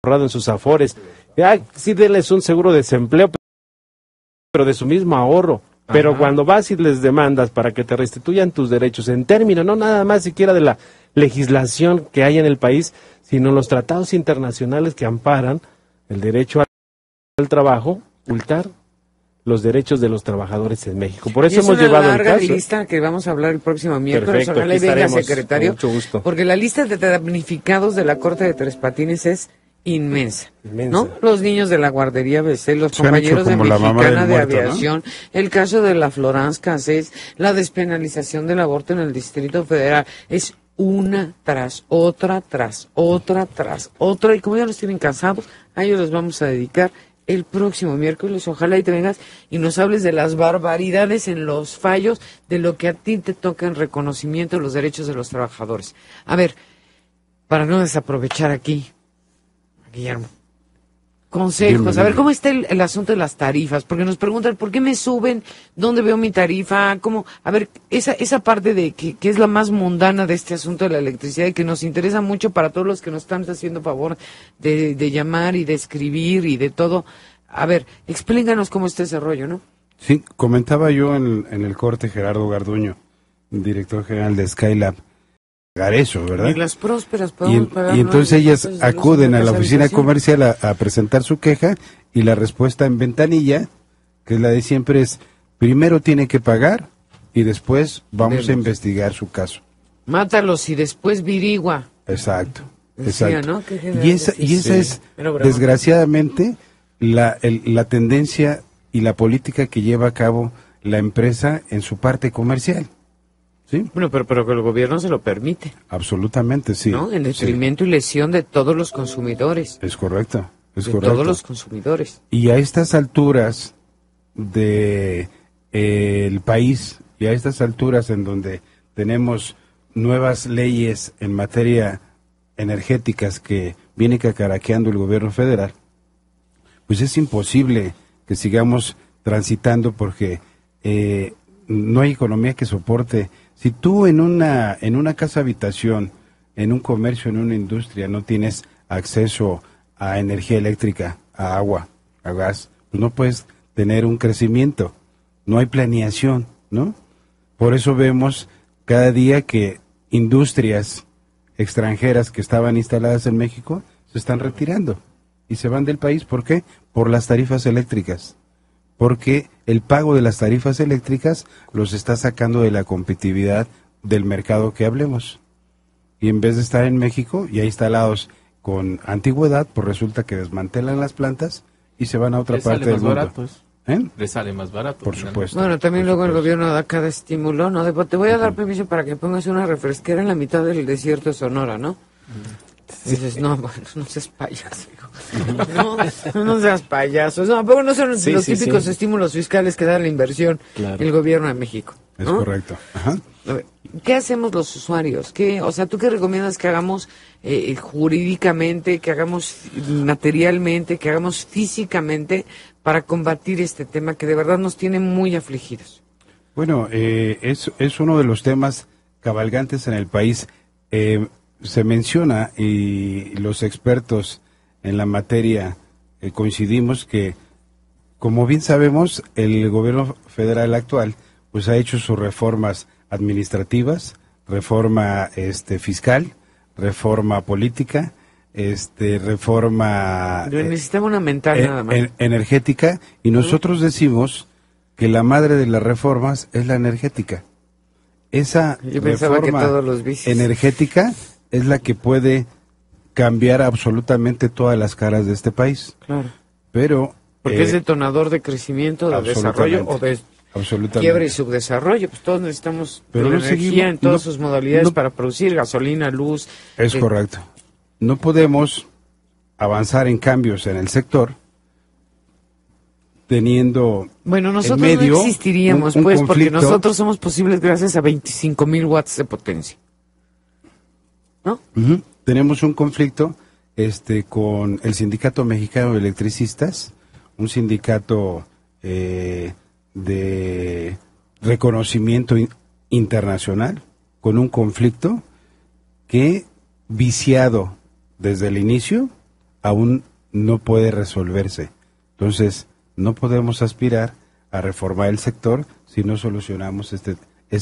ahorrado en sus afores, sí denles un seguro de desempleo, pero de su mismo ahorro. Pero Ajá. cuando vas y les demandas para que te restituyan tus derechos en términos, no nada más siquiera de la legislación que hay en el país, sino los tratados internacionales que amparan el derecho al trabajo, ocultar los derechos de los trabajadores en México. Por eso hemos llevado el caso. Es una larga lista que vamos a hablar el próximo miércoles. Perfecto, Ojalá y aquí venga, estaremos, secretario, con mucho gusto. porque la lista de damnificados de la Corte de Tres Patines es inmensa, Inmensa. ¿no? Los niños de la guardería BC, los Se han compañeros hecho de como la mamá Mexicana del de muerto, ¿no? Aviación, el caso de la Florence Cassés, la despenalización del aborto en el Distrito Federal, es una tras otra, tras otra, tras otra, y como ya los tienen cansados, a ellos les vamos a dedicar el próximo miércoles. Ojalá y te vengas y nos hables de las barbaridades en los fallos, de lo que a ti te toca en reconocimiento de los derechos de los trabajadores. A ver, para no desaprovechar aquí, Guillermo, consejos. Dime. A ver, ¿cómo está el asunto de las tarifas? Porque nos preguntan, ¿por qué me suben? ¿Dónde veo mi tarifa? ¿Cómo? A ver, esa parte de que es la más mundana de este asunto de la electricidad y que nos interesa mucho para todos los que nos están haciendo favor de llamar y de escribir y de todo. A ver, explícanos cómo está ese rollo, ¿no? Sí, comentaba yo en el corte Gerardo Garduño, director general de Skylab, pagar eso, ¿verdad? Y las prósperas podemos pagar. Y entonces ¿no? ellas Entonces, acuden a la oficina habitación. comercial a presentar su queja y la respuesta en ventanilla, que es la de siempre, es primero tiene que pagar y después vamos a Vemos. investigar su caso. Mátalos y después virigua. Exacto, Decía, exacto. ¿no? Qué general Y esa decía. es, Era bravo. desgraciadamente, la tendencia y la política que lleva a cabo la empresa en su parte comercial. ¿Sí? Bueno, pero que el gobierno se lo permite, Absolutamente, sí. ¿no? En Sí. detrimento y lesión de todos los consumidores. Es correcto, es de correcto. todos los consumidores. Y a estas alturas de el país y a estas alturas en donde tenemos nuevas leyes en materia energéticas que viene cacaraqueando el gobierno federal, pues es imposible que sigamos transitando porque no hay economía que soporte. Si tú en una casa habitación, en un comercio, en una industria no tienes acceso a energía eléctrica, a agua, a gas, pues no puedes tener un crecimiento, no hay planeación, ¿no? Por eso vemos cada día que industrias extranjeras que estaban instaladas en México se están retirando y se van del país. ¿Por qué? Por las tarifas eléctricas. Porque el pago de las tarifas eléctricas los está sacando de la competitividad del mercado que hablemos. Y en vez de estar en México ya instalados con antigüedad, pues resulta que desmantelan las plantas y se van a otra Les parte sale del más mundo. barato eso. ¿Eh? Le sale más barato. Por finalmente. supuesto. Bueno, también por luego el supuesto. gobierno da cada estímulo, ¿no? Te voy a dar permiso para que pongas una refresquera en la mitad del desierto de Sonora, ¿no? Dices, no, bueno, no seas payaso, hijo. No seas payaso. No, pero no son Sí, los sí, típicos sí. estímulos fiscales que da la inversión Claro. el gobierno de México. Es ¿no? correcto. Ajá. A ver, ¿qué hacemos los usuarios? O sea, ¿tú qué recomiendas que hagamos jurídicamente, que hagamos materialmente, que hagamos físicamente para combatir este tema que de verdad nos tiene muy afligidos? Bueno, es uno de los temas cabalgantes en el país. Se menciona y los expertos en la materia coincidimos que, como bien sabemos, el gobierno federal actual pues ha hecho sus reformas administrativas, reforma fiscal, reforma política, reforma Necesitamos una mental nada más. energética, y nosotros decimos que la madre de las reformas es la energética. Esa Yo pensaba que reforma todos los vicios. energética es la que puede cambiar absolutamente todas las caras de este país. Claro. Pero Porque es detonador de crecimiento, de desarrollo o de absolutamente. quiebra y subdesarrollo. Pues todos necesitamos Pero la no energía seguimos- en todas no- sus modalidades no- para producir gasolina, luz. Es correcto. no podemos avanzar en cambios en el sector teniendo Bueno, nosotros en medio no existiríamos, un pues, porque conflicto. nosotros somos posibles gracias a 25,000 watts de potencia. ¿No? Ujú. Tenemos un conflicto con el Sindicato Mexicano de Electricistas, un sindicato de reconocimiento internacional, con un conflicto que, viciado desde el inicio, aún no puede resolverse. Entonces, no podemos aspirar a reformar el sector si no solucionamos estos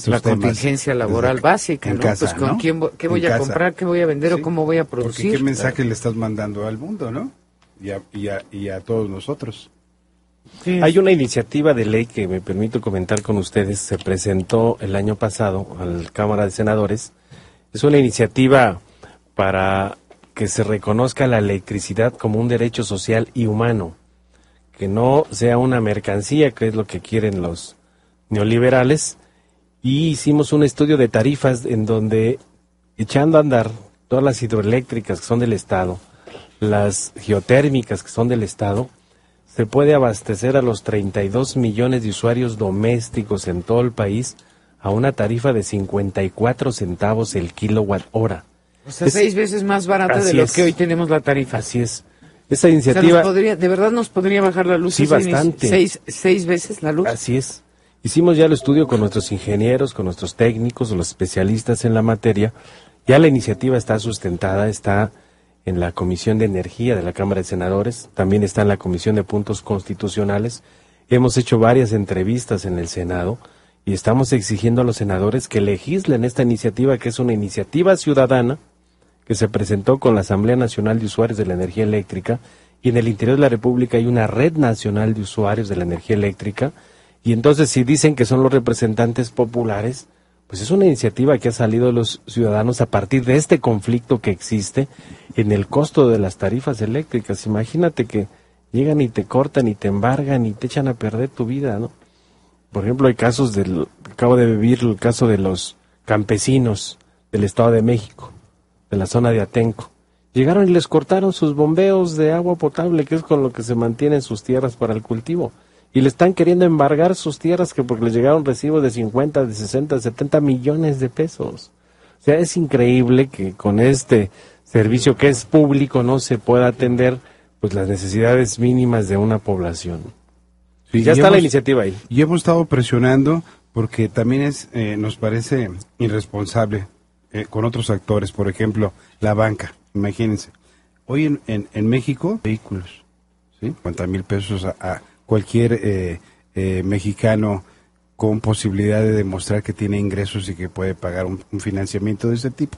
La temas contingencia laboral básica, en ¿no? casa, Pues con ¿no? quién, qué voy En a casa. comprar, qué voy a vender Sí. o cómo voy a Porque producir. qué mensaje le estás mandando al mundo, ¿no? Y a todos nosotros. Hay una iniciativa de ley que me permito comentar con ustedes, se presentó el año pasado a la Cámara de Senadores. Es una iniciativa para que se reconozca la electricidad como un derecho social y humano, que no sea una mercancía, que es lo que quieren los neoliberales. Y hicimos un estudio de tarifas en donde, echando a andar todas las hidroeléctricas que son del Estado, las geotérmicas que son del Estado, se puede abastecer a los 32 millones de usuarios domésticos en todo el país a una tarifa de 54 centavos el kilowatt hora. O sea, 6 veces más barata de Así lo es. que hoy tenemos la tarifa. Así es. Esa O sea, iniciativa... de verdad nos podría bajar la luz. Sí, esa bastante. 6 veces la luz. Así es. Hicimos ya el estudio con nuestros ingenieros, con nuestros técnicos, los especialistas en la materia. Ya la iniciativa está sustentada, está en la Comisión de Energía de la Cámara de Senadores, también está en la Comisión de Puntos Constitucionales. Hemos hecho varias entrevistas en el Senado y estamos exigiendo a los senadores que legislen esta iniciativa, que es una iniciativa ciudadana que se presentó con la Asamblea Nacional de Usuarios de la Energía Eléctrica, y en el interior de la República hay una red nacional de usuarios de la energía eléctrica. Y entonces, si dicen que son los representantes populares, pues es una iniciativa que ha salido de los ciudadanos a partir de este conflicto que existe en el costo de las tarifas eléctricas. Imagínate que llegan y te cortan y te embargan y te echan a perder tu vida, ¿no? Por ejemplo, hay casos acabo de vivir el caso de los campesinos del Estado de México, de la zona de Atenco. Llegaron y les cortaron sus bombeos de agua potable, que es con lo que se mantienen sus tierras para el cultivo. Y le están queriendo embargar sus tierras porque les llegaron recibos de 50, de 60, de 70 millones de pesos. O sea, es increíble que con este servicio que es público no se pueda atender pues las necesidades mínimas de una población. Sí, ya está la iniciativa ahí. Y hemos estado presionando porque también nos parece irresponsable con otros actores, por ejemplo, la banca. Imagínense, hoy en México, vehículos, ¿sí? 50,000 pesos a cualquier mexicano con posibilidad de demostrar que tiene ingresos y que puede pagar un financiamiento de ese tipo.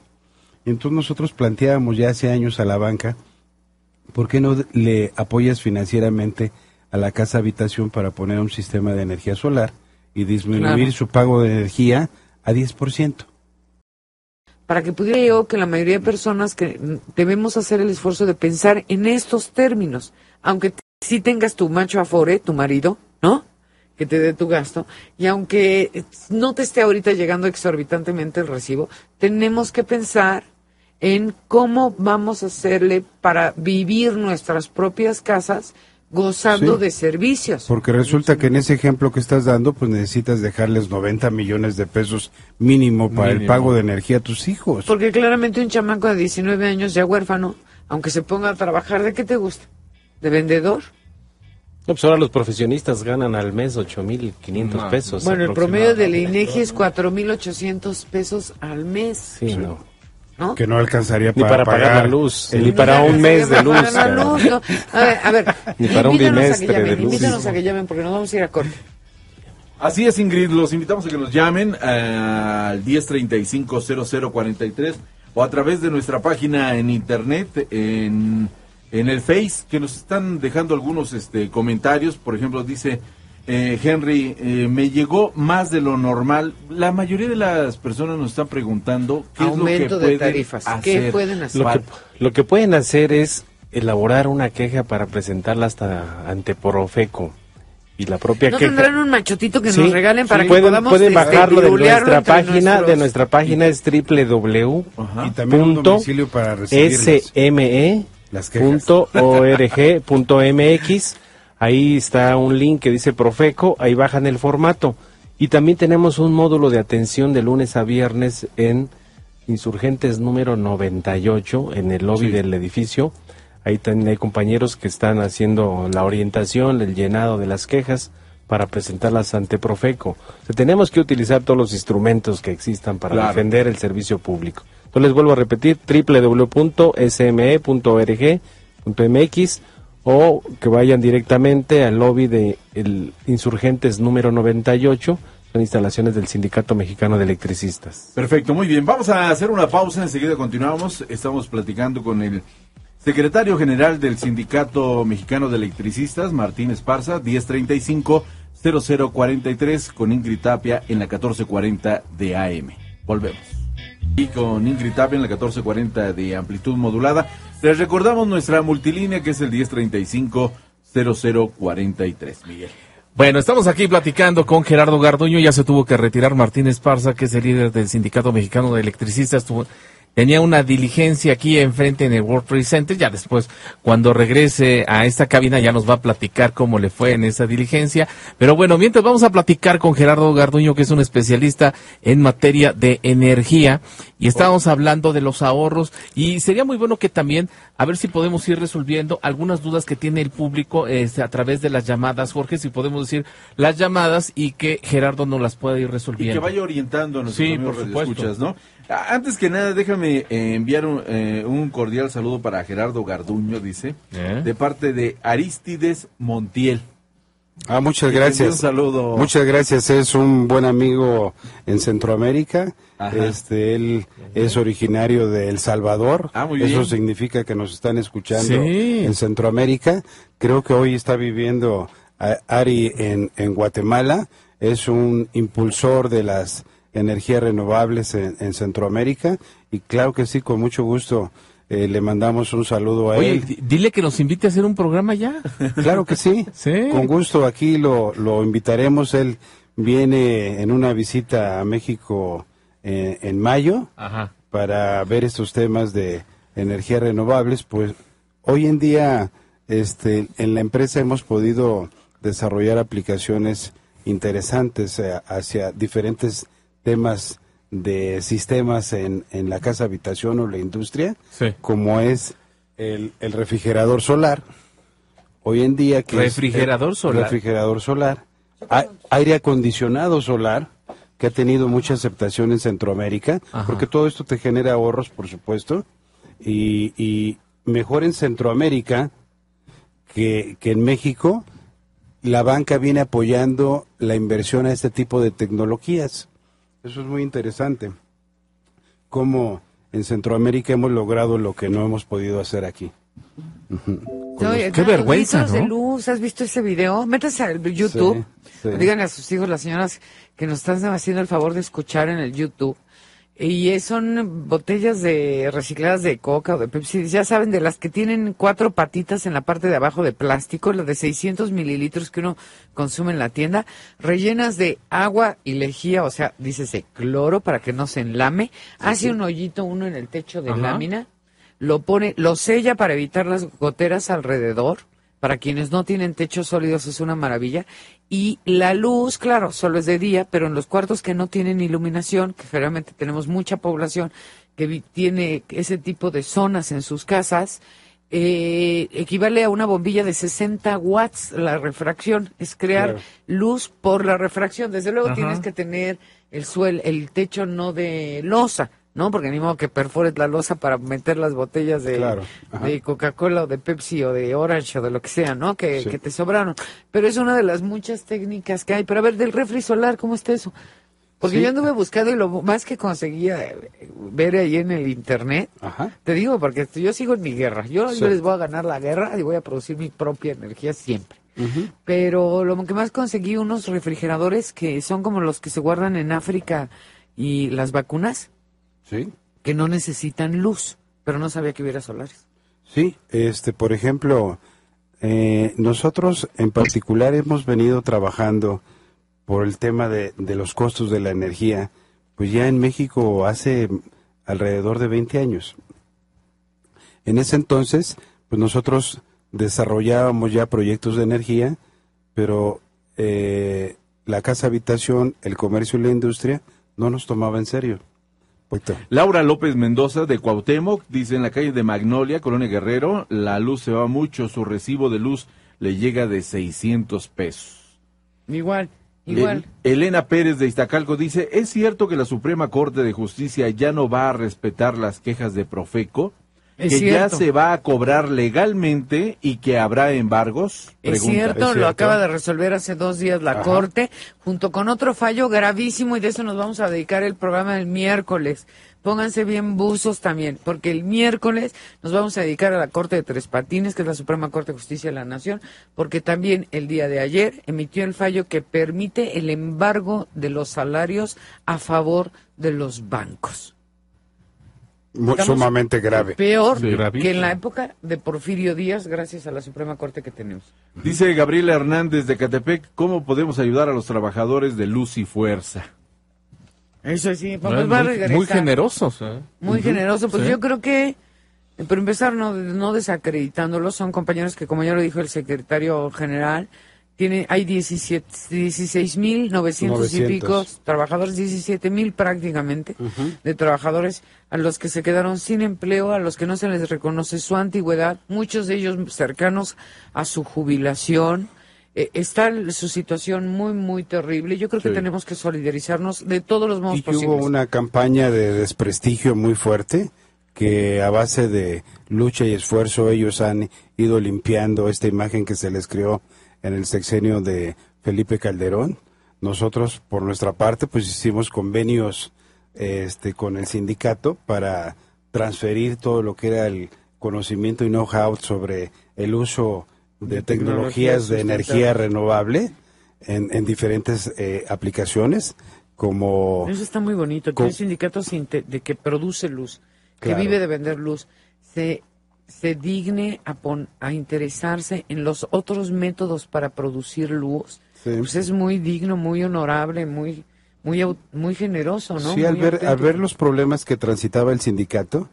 Entonces nosotros planteábamos ya hace años a la banca, ¿por qué no le apoyas financieramente a la casa habitación para poner un sistema de energía solar y disminuir su pago de energía a 10%? Para que pudiera yo que la mayoría de personas que debemos hacer el esfuerzo de pensar en estos términos, aunque sí tengas tu macho afore, tu marido, ¿no? Que te dé tu gasto, y aunque no te esté ahorita llegando exorbitantemente el recibo, tenemos que pensar en cómo vamos a hacerle para vivir nuestras propias casas gozando de servicios. Porque resulta que en ese ejemplo que estás dando, pues necesitas dejarles 90 millones de pesos mínimo para el pago de energía a tus hijos. Porque claramente un chamaco de 19 años ya huérfano, aunque se ponga a trabajar, ¿de qué te gusta? ¿De vendedor? No, pues ahora los profesionistas ganan al mes 8,500 pesos. Bueno, el promedio del INEGI es 4,800 pesos al mes. Sí, no. ¿No? Que no alcanzaría ni para pagar la luz, ni para un mes de luz. No. A ver, ni para un bimestre de luz. Invítanos a que llamen porque nos vamos a ir a corte. Así es, Ingrid, los invitamos a que nos llamen al 1035-0043 o a través de nuestra página en internet, en el Face, que nos están dejando algunos comentarios. Por ejemplo, dice Henry, me llegó más de lo normal. La mayoría de las personas nos están preguntando qué aumento es lo que de tarifas. ¿Qué pueden hacer? Lo que pueden hacer es elaborar una queja para presentarla ante Profeco y la propia ¿No queja. tendrán un machotito que Sí, nos regalen para que pueden podamos bajarlo de googlearlo nuestra entre página. nuestros- De nuestra página es Y también un domicilio para recibirlas. Las quejas. sme.org.mx. Ahí está un link que dice Profeco, ahí bajan el formato. Y también tenemos un módulo de atención de lunes a viernes en Insurgentes número 98, en el lobby del edificio. Ahí también hay compañeros que están haciendo la orientación, el llenado de las quejas para presentarlas ante Profeco. O sea, tenemos que utilizar todos los instrumentos que existan para Claro. defender el servicio público. Entonces les vuelvo a repetir, www.sme.org.mx o que vayan directamente al lobby de el Insurgentes número 98, son instalaciones del Sindicato Mexicano de Electricistas. Perfecto, muy bien. Vamos a hacer una pausa, enseguida continuamos. Estamos platicando con el secretario general del Sindicato Mexicano de Electricistas, Martín Esparza, 1035-0043, con Ingrid Tapia en la 1440 de AM. Volvemos. Y con Ingrid Tapia en la 1440 de amplitud modulada. Les recordamos nuestra multilínea que es el 1035-0043. Miguel. Bueno, estamos aquí platicando con Gerardo Garduño. Ya se tuvo que retirar Martín Esparza, que es el líder del Sindicato Mexicano de Electricistas. Tenía una diligencia aquí enfrente en el World Trade Center. Ya después, cuando regrese a esta cabina, ya nos va a platicar cómo le fue en esa diligencia. Pero bueno, mientras vamos a platicar con Gerardo Garduño, que es un especialista en materia de energía. Y estábamos hablando de los ahorros. Y sería muy bueno que también, a ver si podemos ir resolviendo algunas dudas que tiene el público a través de las llamadas. Jorge, si podemos decir las llamadas y que Gerardo nos las pueda ir resolviendo. Y que vaya orientando a nuestros Sí, amigos por supuesto. radioescuchas, ¿no? Antes que nada, déjame enviar un cordial saludo para Gerardo Garduño, dice, de parte de Aristides Montiel. Muchas Que te envíe gracias. un saludo. Muchas gracias. Es un buen amigo en Centroamérica. Ajá. Él es originario de El Salvador. Muy Eso bien. significa que nos están escuchando Sí. en Centroamérica. Creo que hoy está viviendo Ari en Guatemala. Es un impulsor de las energías renovables en Centroamérica. Y claro que sí, con mucho gusto le mandamos un saludo a Oye, él. dile que nos invite a hacer un programa ya. Claro que sí. Sí. Con gusto aquí lo invitaremos. Él viene en una visita a México en mayo Ajá. para ver estos temas de energías renovables. Pues hoy en día en la empresa hemos podido desarrollar aplicaciones interesantes hacia diferentes temas de sistemas en la casa habitación o la industria, Sí. como es el refrigerador solar. Hoy en día que Refrigerador solar. Refrigerador solar, aire acondicionado solar, que ha tenido mucha aceptación en Centroamérica, Ajá. porque todo esto te genera ahorros, por supuesto, y mejor en Centroamérica que en México. La banca viene apoyando la inversión a este tipo de tecnologías. Eso es muy interesante. Cómo en Centroamérica hemos logrado lo que no hemos podido hacer aquí. Oye, Qué vergüenza, gritos de ¿no? luz, ¿has visto ese video? Métanse al YouTube. Sí, sí. Díganle a sus hijos, las señoras, que nos están haciendo el favor de escuchar en el YouTube. Y son botellas recicladas de Coca o de Pepsi, ya saben, de las que tienen 4 patitas en la parte de abajo de plástico, las de 600 mililitros que uno consume en la tienda, rellenas de agua y lejía, o sea, dícese cloro para que no se enlame, hace un hoyito uno en el techo de Ajá. lámina, lo sella para evitar las goteras alrededor. Para quienes no tienen techos sólidos es una maravilla. Y la luz, claro, solo es de día, pero en los cuartos que no tienen iluminación, que generalmente tenemos mucha población que tiene ese tipo de zonas en sus casas, equivale a una bombilla de 60 watts la refracción. Es crear Claro. luz por la refracción. Desde luego Ajá. tienes que tener el techo no de losa, ¿no? Porque ni modo que perfores la losa para meter las botellas de, Claro, ajá. de Coca-Cola o de Pepsi o de Orange o de lo que sea, ¿no? Que Sí. te sobraron. Pero es una de las muchas técnicas que hay. Pero a ver, del refri solar, ¿cómo está eso? Porque Sí. yo anduve buscando y lo más que conseguía ver ahí en el internet, Ajá. te digo, porque yo sigo en mi guerra. Yo Sí. les voy a ganar la guerra y voy a producir mi propia energía siempre. Ujú. Pero lo que más conseguí, unos refrigeradores que son como los que se guardan en África y las vacunas, Sí. que no necesitan luz, pero no sabía que hubiera solares. Sí, por ejemplo, Nosotros en particular hemos venido trabajando por el tema de los costos de la energía, pues ya en México hace alrededor de 20 años. En ese entonces, pues nosotros desarrollábamos ya proyectos de energía, pero la casa habitación, el comercio y la industria no nos tomaba en serio. Laura López Mendoza de Cuauhtémoc dice: en la calle de Magnolia, Colonia Guerrero, la luz se va mucho, su recibo de luz le llega de 600 pesos. Igual. Elena Pérez de Iztacalco dice: ¿es cierto que la Suprema Corte de Justicia ya no va a respetar las quejas de Profeco? Es que cierto. Ya se va a cobrar legalmente y que habrá embargos. Es cierto, lo acaba de resolver hace 2 días la Corte, junto con otro fallo gravísimo, y de eso nos vamos a dedicar el programa del miércoles. Pónganse bien buzos también, porque el miércoles nos vamos a dedicar a la Corte de Tres Patines, que es la Suprema Corte de Justicia de la Nación, porque también el día de ayer emitió el fallo que permite el embargo de los salarios a favor de los bancos. Sumamente grave. Peor que en la época de Porfirio Díaz, gracias a la Suprema Corte que tenemos. Dice Gabriela Hernández de Catepec: ¿cómo podemos ayudar a los trabajadores de Luz y Fuerza? Eso sí, pues va a regresar. Muy generosos. Muy generoso, pues sí. yo creo que, por empezar, no desacreditándolos, son compañeros que, como ya lo dijo el secretario general, hay 16,900 y pico trabajadores, 17,000 prácticamente, de trabajadores a los que se quedaron sin empleo, a los que no se les reconoce su antigüedad, muchos de ellos cercanos a su jubilación. Está su situación muy, muy terrible. Yo creo que tenemos que solidarizarnos de todos los modos posibles. Hubo una campaña de desprestigio muy fuerte, que a base de lucha y esfuerzo ellos han ido limpiando esta imagen que se les creó en el sexenio de Felipe Calderón. Nosotros, por nuestra parte, pues hicimos convenios con el sindicato para transferir todo lo que era el conocimiento y know-how sobre el uso de tecnologías de energía renovable en diferentes aplicaciones, como... Eso está muy bonito, que el sindicato de que produce luz, Claro. que vive de vender luz, se digne a interesarse en los otros métodos para producir luz. Pues es muy digno, muy honorable, muy generoso, ¿no? Sí, muy al ver los problemas que transitaba el sindicato,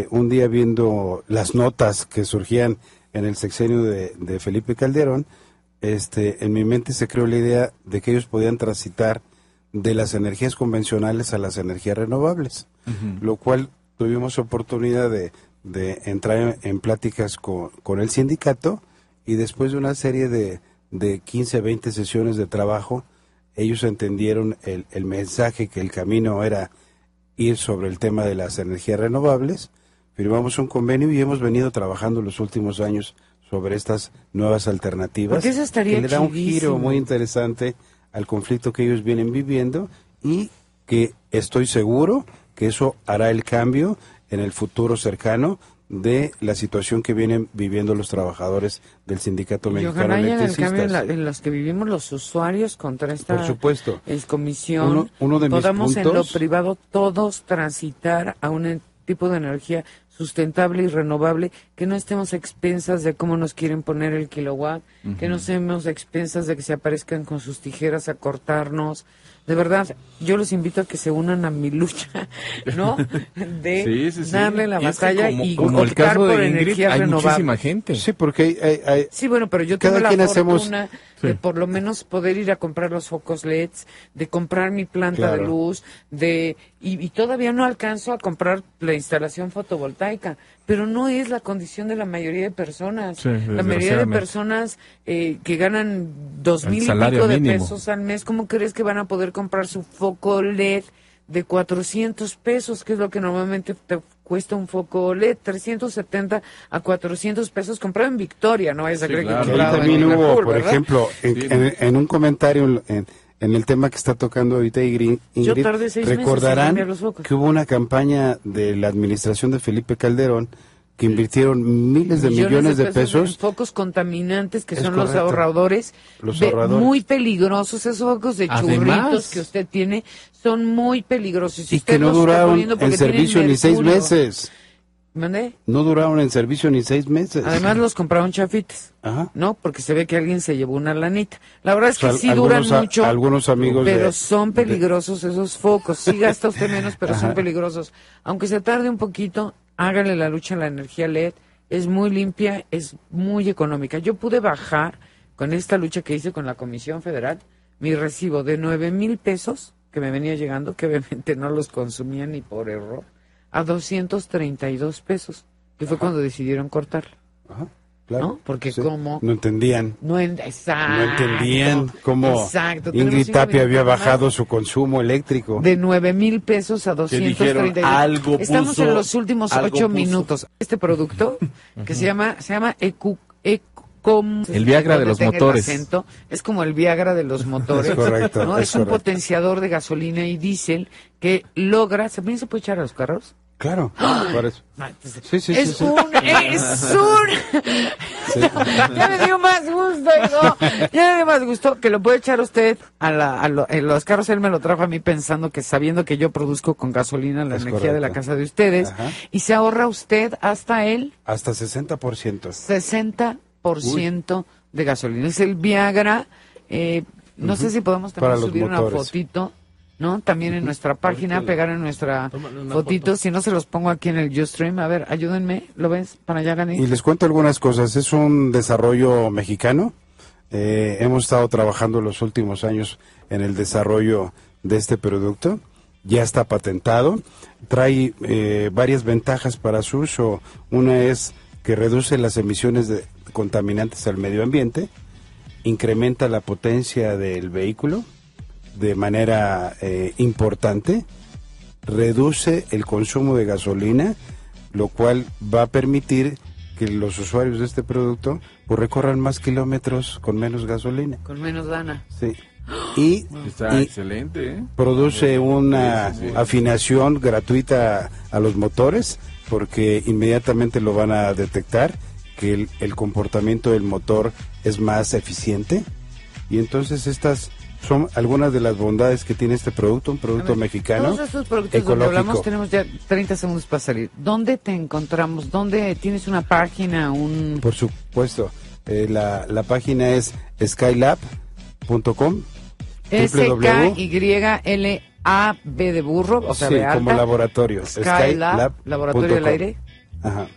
un día viendo las notas que surgían en el sexenio de Felipe Calderón, en mi mente se creó la idea de que ellos podían transitar de las energías convencionales a las energías renovables, lo cual tuvimos oportunidad de entrar en pláticas con el sindicato, y después de una serie de 15, 20 sesiones de trabajo, ellos entendieron el mensaje, que el camino era ir sobre el tema de las energías renovables. Firmamos un convenio y hemos venido trabajando los últimos años sobre estas nuevas alternativas. Porque eso estaría que le da un chidísimo. giro muy interesante al conflicto que ellos vienen viviendo, y que estoy seguro que eso hará el cambio en el futuro cercano de la situación que vienen viviendo los trabajadores del Sindicato Mexicano de Ojalá haya el Electricistas. cambio en los que vivimos los usuarios contra esta Por supuesto. comisión. Uno de mis podamos en lo puntos... privado todos transitar a un tipo de energía sustentable y renovable, que no estemos a expensas de cómo nos quieren poner el kilowatt, que no estemos a expensas de que se aparezcan con sus tijeras a cortarnos. De verdad, yo los invito a que se unan a mi lucha, ¿no? De darle la batalla y como el optar caso por de Ingrid, energías hay renovables. muchísima gente. Sí, porque hay Sí, bueno, pero yo tengo cada la quien fortuna hacemos... de por lo menos poder ir a comprar los focos LEDs, de comprar mi planta de luz, y todavía no alcanzo a comprar la instalación fotovoltaica, pero no es la condición de la mayoría de personas. Sí, la mayoría de personas que ganan 2,000 y pico de pesos al mes, ¿cómo crees que van a poder comprar su foco LED de 400 pesos, que es lo que normalmente te cuesta un foco LED? 370 a 400 pesos comprado en Victoria, no vayas a creer que comprado también en hubo, Liverpool, por ¿verdad? ejemplo, en un comentario en el tema que está tocando ahorita Ingrid, Yo tardé 6 meses en recordarán cambiar los focos. que hubo una campaña de la administración de Felipe Calderón que invirtieron miles de millones de pesos en focos contaminantes, que Es son los correcto. ahorradores, muy peligrosos. Esos focos de Además, churritos que usted tiene son muy peligrosos. Si y usted que no los está duraron poniendo porque en servicio tienen ni 6 mercurio, meses. ¿Mandé? No duraron en servicio ni 6 meses. Además los compraron chafitas, Ajá. ¿no? Porque se ve que alguien se llevó una lanita. La verdad es que O sea, sí duran algunos mucho, algunos amigos pero de- son peligrosos esos focos. Sí gasta usted menos, pero son Ajá. peligrosos. Aunque se tarde un poquito, hágale la lucha a la energía LED. Es muy limpia, es muy económica. Yo pude bajar con esta lucha que hice con la Comisión Federal mi recibo de 9,000 pesos que me venía llegando, que obviamente no los consumía ni por error, a 232 pesos, que fue cuando decidieron cortarla. Ajá, claro. ¿No? Porque Sí. como... No entendían. Exacto. No entendían cómo Exacto. Tenemos Ingrid 5 Tapia había minutos más. bajado su consumo eléctrico. De 9,000 pesos a dijeron, 232. algo Estamos puso, en los últimos algo 8 puso. minutos. Este producto, que se llama El Viagra de los Tenga el motores. acento, es como el Viagra de los motores. Es correcto, ¿no? es Es un correcto. potenciador de gasolina y diésel que logra... ¿También se puede echar a los carros? Claro, por eso. Sí, sí, es sí, sí. es un... Ya me dio más gusto, hijo. Ya me dio más gusto que lo puede echar usted en los carros. Él me lo trajo a mí pensando que, sabiendo que yo produzco con gasolina la Es energía de la correcto. casa de ustedes. Ajá. Y se ahorra usted hasta el Hasta 60%. 60% de gasolina. Es el Viagra. No sé si podemos Para también los subir una motores. fotito, ¿no? También en nuestra página, pegar en nuestra fotito. Si no, se los pongo aquí en el Ustream. A ver, ayúdenme. ¿Lo ves? Para allá, Gané. Y les cuento algunas cosas. Es un desarrollo mexicano. Hemos estado trabajando los últimos años en el desarrollo de este producto. Ya está patentado. Trae varias ventajas para su uso. Una es que reduce las emisiones de contaminantes al medio ambiente, incrementa la potencia del vehículo de manera importante, reduce el consumo de gasolina, lo cual va a permitir que los usuarios de este producto pues, recorran más kilómetros con menos gasolina. Con menos lana. Sí. Y, Está y excelente, ¿eh? produce una Sí, sí, sí. afinación gratuita a los motores, porque inmediatamente lo van a detectar que el comportamiento del motor es más eficiente, y entonces estas son algunas de las bondades que tiene este producto, un producto mexicano, Todos estos productos donde ecológico. hablamos, tenemos ya 30 segundos para salir. ¿Dónde te encontramos? ¿Dónde tienes una página? Por supuesto, la página es skylab.com. SKYLAB de burro, o sea, Sí, de alta. como laboratorio. Skylab, laboratorio del aire. Ajá.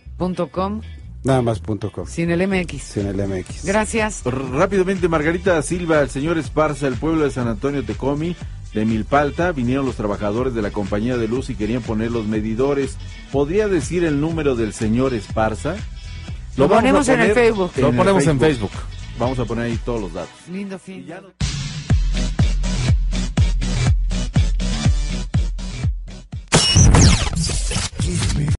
.com, Nada más .com. sin el MX. Sin el MX. Gracias. Rápidamente, Margarita Silva, el señor Esparza, el pueblo de San Antonio Tecomi, de Milpalta, vinieron los trabajadores de la compañía de luz y querían poner los medidores. ¿Podría decir el número del señor Esparza? Lo vamos a ponemos en el poner Facebook. Lo ponemos en Facebook. Vamos a poner ahí todos los datos. Lindo fin. Quíreme,